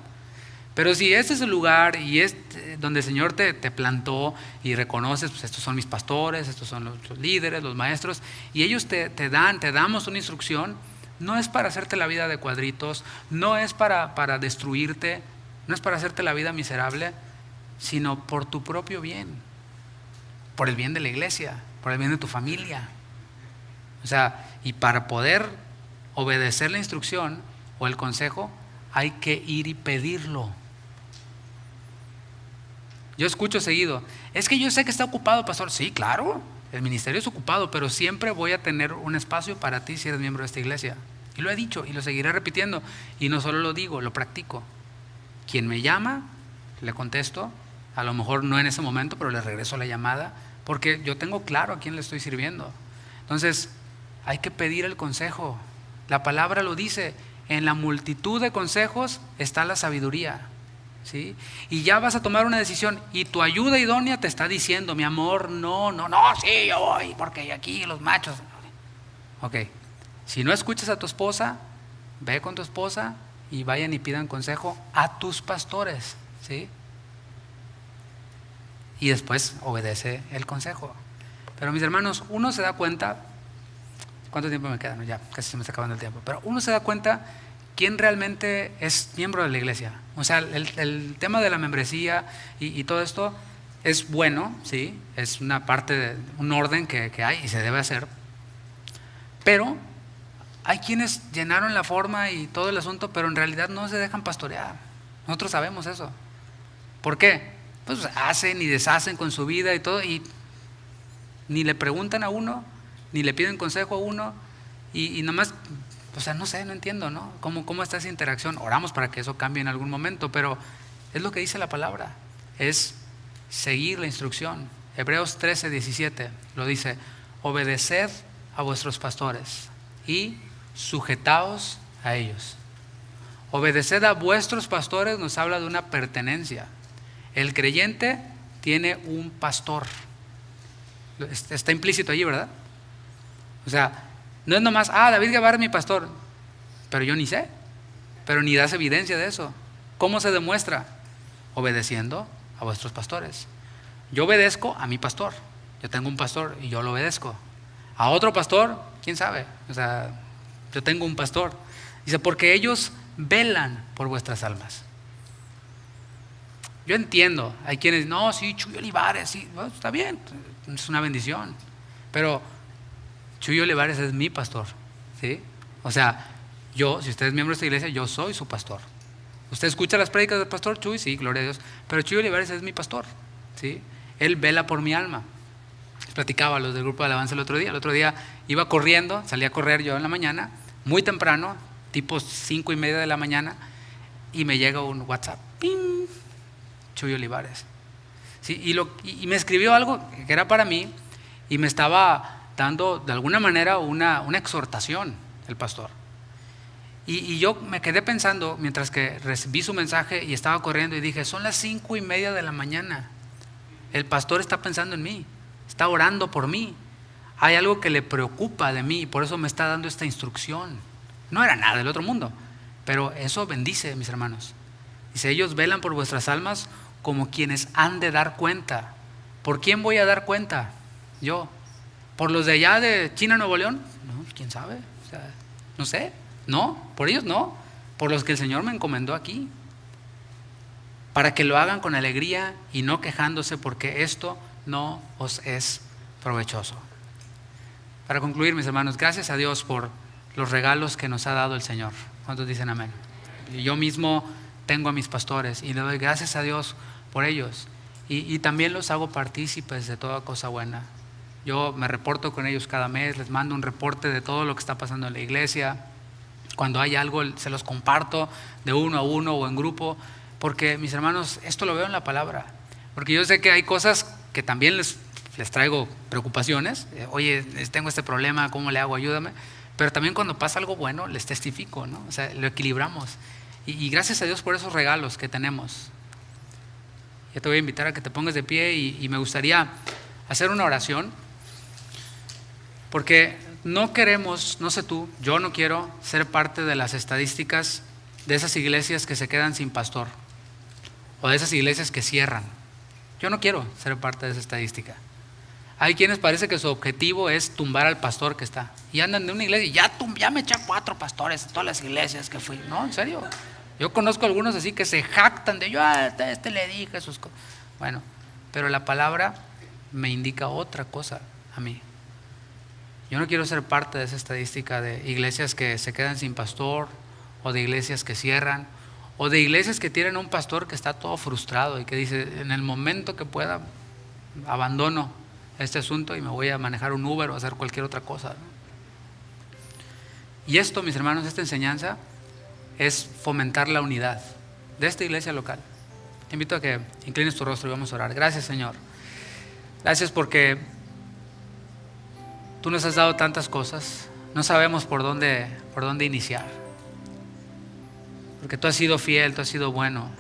A: Pero si este es el lugar y es donde el Señor te plantó y reconoces, pues estos son mis pastores, estos son los líderes, los maestros, y ellos te damos una instrucción, no es para hacerte la vida de cuadritos, no es para destruirte, no es para hacerte la vida miserable, sino por tu propio bien, por el bien de la iglesia, por el bien de tu familia. O sea, y para poder obedecer la instrucción o el consejo, hay que ir y pedirlo. Yo escucho seguido, es que yo sé que está ocupado, pastor. Sí, claro, el ministerio es ocupado, pero siempre voy a tener un espacio para ti si eres miembro de esta iglesia. Y lo he dicho y lo seguiré repitiendo. Y no solo lo digo, lo practico. Quien me llama, le contesto, a lo mejor no en ese momento, pero le regreso la llamada, porque yo tengo claro a quién le estoy sirviendo. Entonces, hay que pedir el consejo. La palabra lo dice, en la multitud de consejos está la sabiduría. ¿Sí? Y ya vas a tomar una decisión y tu ayuda idónea te está diciendo, mi amor, no, sí, yo voy, porque aquí los machos. Ok, si no escuchas a tu esposa, ve con tu esposa y vayan y pidan consejo a tus pastores, ¿sí? Y después obedece el consejo. Pero mis hermanos, uno se da cuenta, ¿cuánto tiempo me queda? No, ya, casi se me está acabando el tiempo. Pero uno se da cuenta quién realmente es miembro de la iglesia. O sea, el tema de la membresía y todo esto es bueno, ¿sí? Es una parte, un orden que hay y se debe hacer. Pero hay quienes llenaron la forma y todo el asunto, pero en realidad no se dejan pastorear. Nosotros sabemos eso. ¿Por qué? Pues hacen y deshacen con su vida y todo, y ni le preguntan a uno, ni le piden consejo a uno, y nomás... O sea, no sé, no entiendo, ¿no? ¿Cómo está esa interacción? Oramos para que eso cambie en algún momento, pero es lo que dice la palabra, es seguir la instrucción. Hebreos 13:17 lo dice, obedeced a vuestros pastores y sujetaos a ellos. Obedeced a vuestros pastores nos habla de una pertenencia. El creyente tiene un pastor. Está implícito allí, ¿verdad? O sea, no es nomás, David Guevara es mi pastor, pero yo ni sé, pero ni das evidencia de eso. ¿Cómo se demuestra? Obedeciendo a vuestros pastores. Yo obedezco a mi pastor, yo tengo un pastor y yo lo obedezco. A otro pastor, quién sabe, o sea, yo tengo un pastor. Dice, porque ellos velan por vuestras almas. Yo entiendo, hay quienes, no, sí, Chuy Olivares, sí, bueno, está bien, es una bendición, pero Chuy Olivares es mi pastor, ¿sí? O sea, yo, si usted es miembro de esta iglesia, yo soy su pastor. ¿Usted escucha las prédicas del pastor Chuy? Sí, gloria a Dios. Pero Chuy Olivares es mi pastor, ¿sí? Él vela por mi alma. Les platicaba a los del grupo de alabanza el otro día. El otro día iba corriendo, salí a correr yo en la mañana, muy temprano, tipo 5:30 de la mañana, y me llega un WhatsApp, ¡ping! Chuy Olivares. ¿Sí? Y me escribió algo que era para mí, y me estaba dando de alguna manera una exhortación el pastor. Y yo me quedé pensando mientras que recibí su mensaje y estaba corriendo y dije, son las 5:30 de la mañana. El pastor está pensando en mí, está orando por mí. Hay algo que le preocupa de mí y por eso me está dando esta instrucción. No era nada del otro mundo, pero eso bendice, mis hermanos. Dice, ellos velan por vuestras almas como quienes han de dar cuenta. ¿Por quién voy a dar cuenta? Yo. ¿Por los de allá de China, Nuevo León? No, quién sabe, o sea, no sé, no, por ellos no, por los que el Señor me encomendó aquí, para que lo hagan con alegría y no quejándose, porque esto no os es provechoso. Para concluir, mis hermanos, gracias a Dios por los regalos que nos ha dado el Señor. ¿Cuántos dicen amén? Yo mismo tengo a mis pastores y le doy gracias a Dios por ellos, y también los hago partícipes de toda cosa buena. Yo me reporto con ellos cada mes, les mando un reporte de todo lo que está pasando en la iglesia. Cuando hay algo, se los comparto de uno a uno o en grupo, porque mis hermanos, esto lo veo en la palabra. Porque yo sé que hay cosas que también les les traigo preocupaciones. Oye, tengo este problema, ¿cómo le hago? Ayúdame. Pero también cuando pasa algo bueno, les testifico, ¿no? O sea, lo equilibramos. Y gracias a Dios por esos regalos que tenemos. Ya te voy a invitar a que te pongas de pie y me gustaría hacer una oración. Porque no queremos, no sé tú, yo no quiero ser parte de las estadísticas de esas iglesias que se quedan sin pastor. O de esas iglesias que cierran. Yo no quiero ser parte de esa estadística. Hay quienes parece que su objetivo es tumbar al pastor que está. Y andan de una iglesia y ya me eché 4 pastores en todas las iglesias que fui. No, en serio. Yo conozco algunos así que se jactan de yo a este le dije sus cosas. Bueno, pero la palabra me indica otra cosa a mí. Yo no quiero ser parte de esa estadística de iglesias que se quedan sin pastor, o de iglesias que cierran, o de iglesias que tienen un pastor que está todo frustrado y que dice, en el momento que pueda, abandono este asunto y me voy a manejar un Uber o a hacer cualquier otra cosa, ¿no? Y esto, mis hermanos, esta enseñanza es fomentar la unidad de esta iglesia local. Te invito a que inclines tu rostro y vamos a orar. Gracias, Señor. Gracias porque tú nos has dado tantas cosas. No sabemos por dónde iniciar. Porque tú has sido fiel, tú has sido bueno.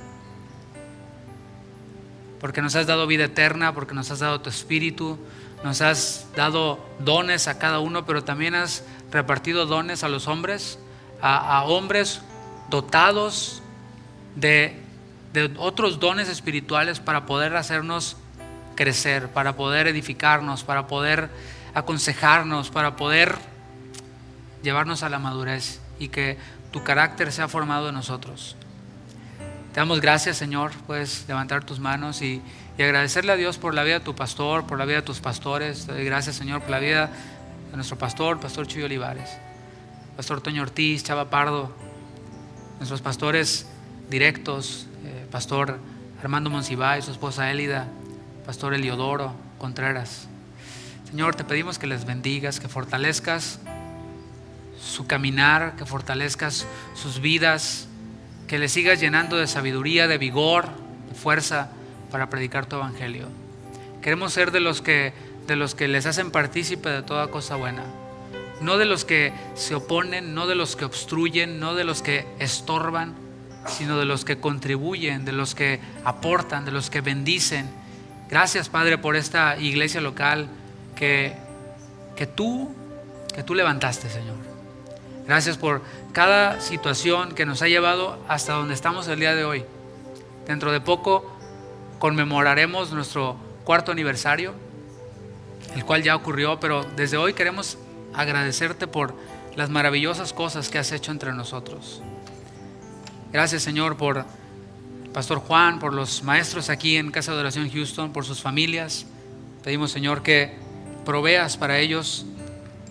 A: Porque nos has dado vida eterna, porque nos has dado tu espíritu, nos has dado dones a cada uno, pero también has repartido dones a los hombres, a hombres dotados de otros dones espirituales para poder hacernos crecer, para poder edificarnos, para poder aconsejarnos, para poder llevarnos a la madurez y que tu carácter sea formado en nosotros. Te damos gracias, Señor. Puedes levantar tus manos y agradecerle a Dios por la vida de tu pastor, por la vida de tus pastores. Te doy gracias, Señor, por la vida de nuestro pastor Chuy Olivares, pastor Toño Ortiz, Chava Pardo, nuestros pastores directos, pastor Armando Monsiváis, su esposa Élida, pastor Eliodoro Contreras. Señor, te pedimos que les bendigas, que fortalezcas su caminar, que fortalezcas sus vidas, que les sigas llenando de sabiduría, de vigor, de fuerza para predicar tu evangelio. Queremos ser de los que les hacen partícipe de toda cosa buena, no de los que se oponen, no de los que obstruyen, no de los que estorban, sino de los que contribuyen, de los que aportan, de los que bendicen. Gracias, Padre, por esta iglesia local que tú levantaste, Señor. Gracias por cada situación que nos ha llevado hasta donde estamos el día de hoy. Dentro de poco conmemoraremos nuestro 4º aniversario, el cual ya ocurrió, pero desde hoy queremos agradecerte por las maravillosas cosas que has hecho entre nosotros. Gracias, Señor, por el pastor Juan, por los maestros aquí en Casa de Oración Houston, por sus familias. Pedimos, Señor, que proveas para ellos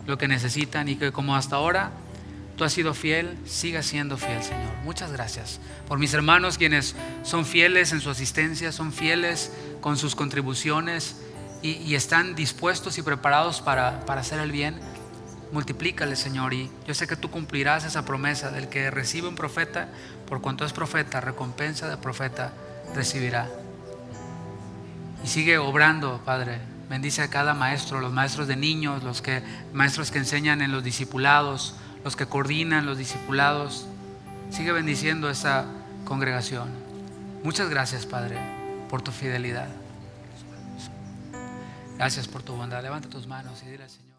A: lo que necesitan y que como hasta ahora tú has sido fiel, sigas siendo fiel, Señor. Muchas gracias por mis hermanos quienes son fieles en su asistencia, son fieles con sus contribuciones y están dispuestos y preparados para hacer el bien. Multiplícale, Señor, y yo sé que tú cumplirás esa promesa del que recibe un profeta, por cuanto es profeta, recompensa de profeta recibirá. Y sigue obrando, Padre. Bendice a cada maestro, los maestros de niños, maestros que enseñan en los discipulados, los que coordinan los discipulados. Sigue bendiciendo a esa congregación. Muchas gracias, Padre, por tu fidelidad. Gracias por tu bondad. Levanta tus manos y dile al Señor.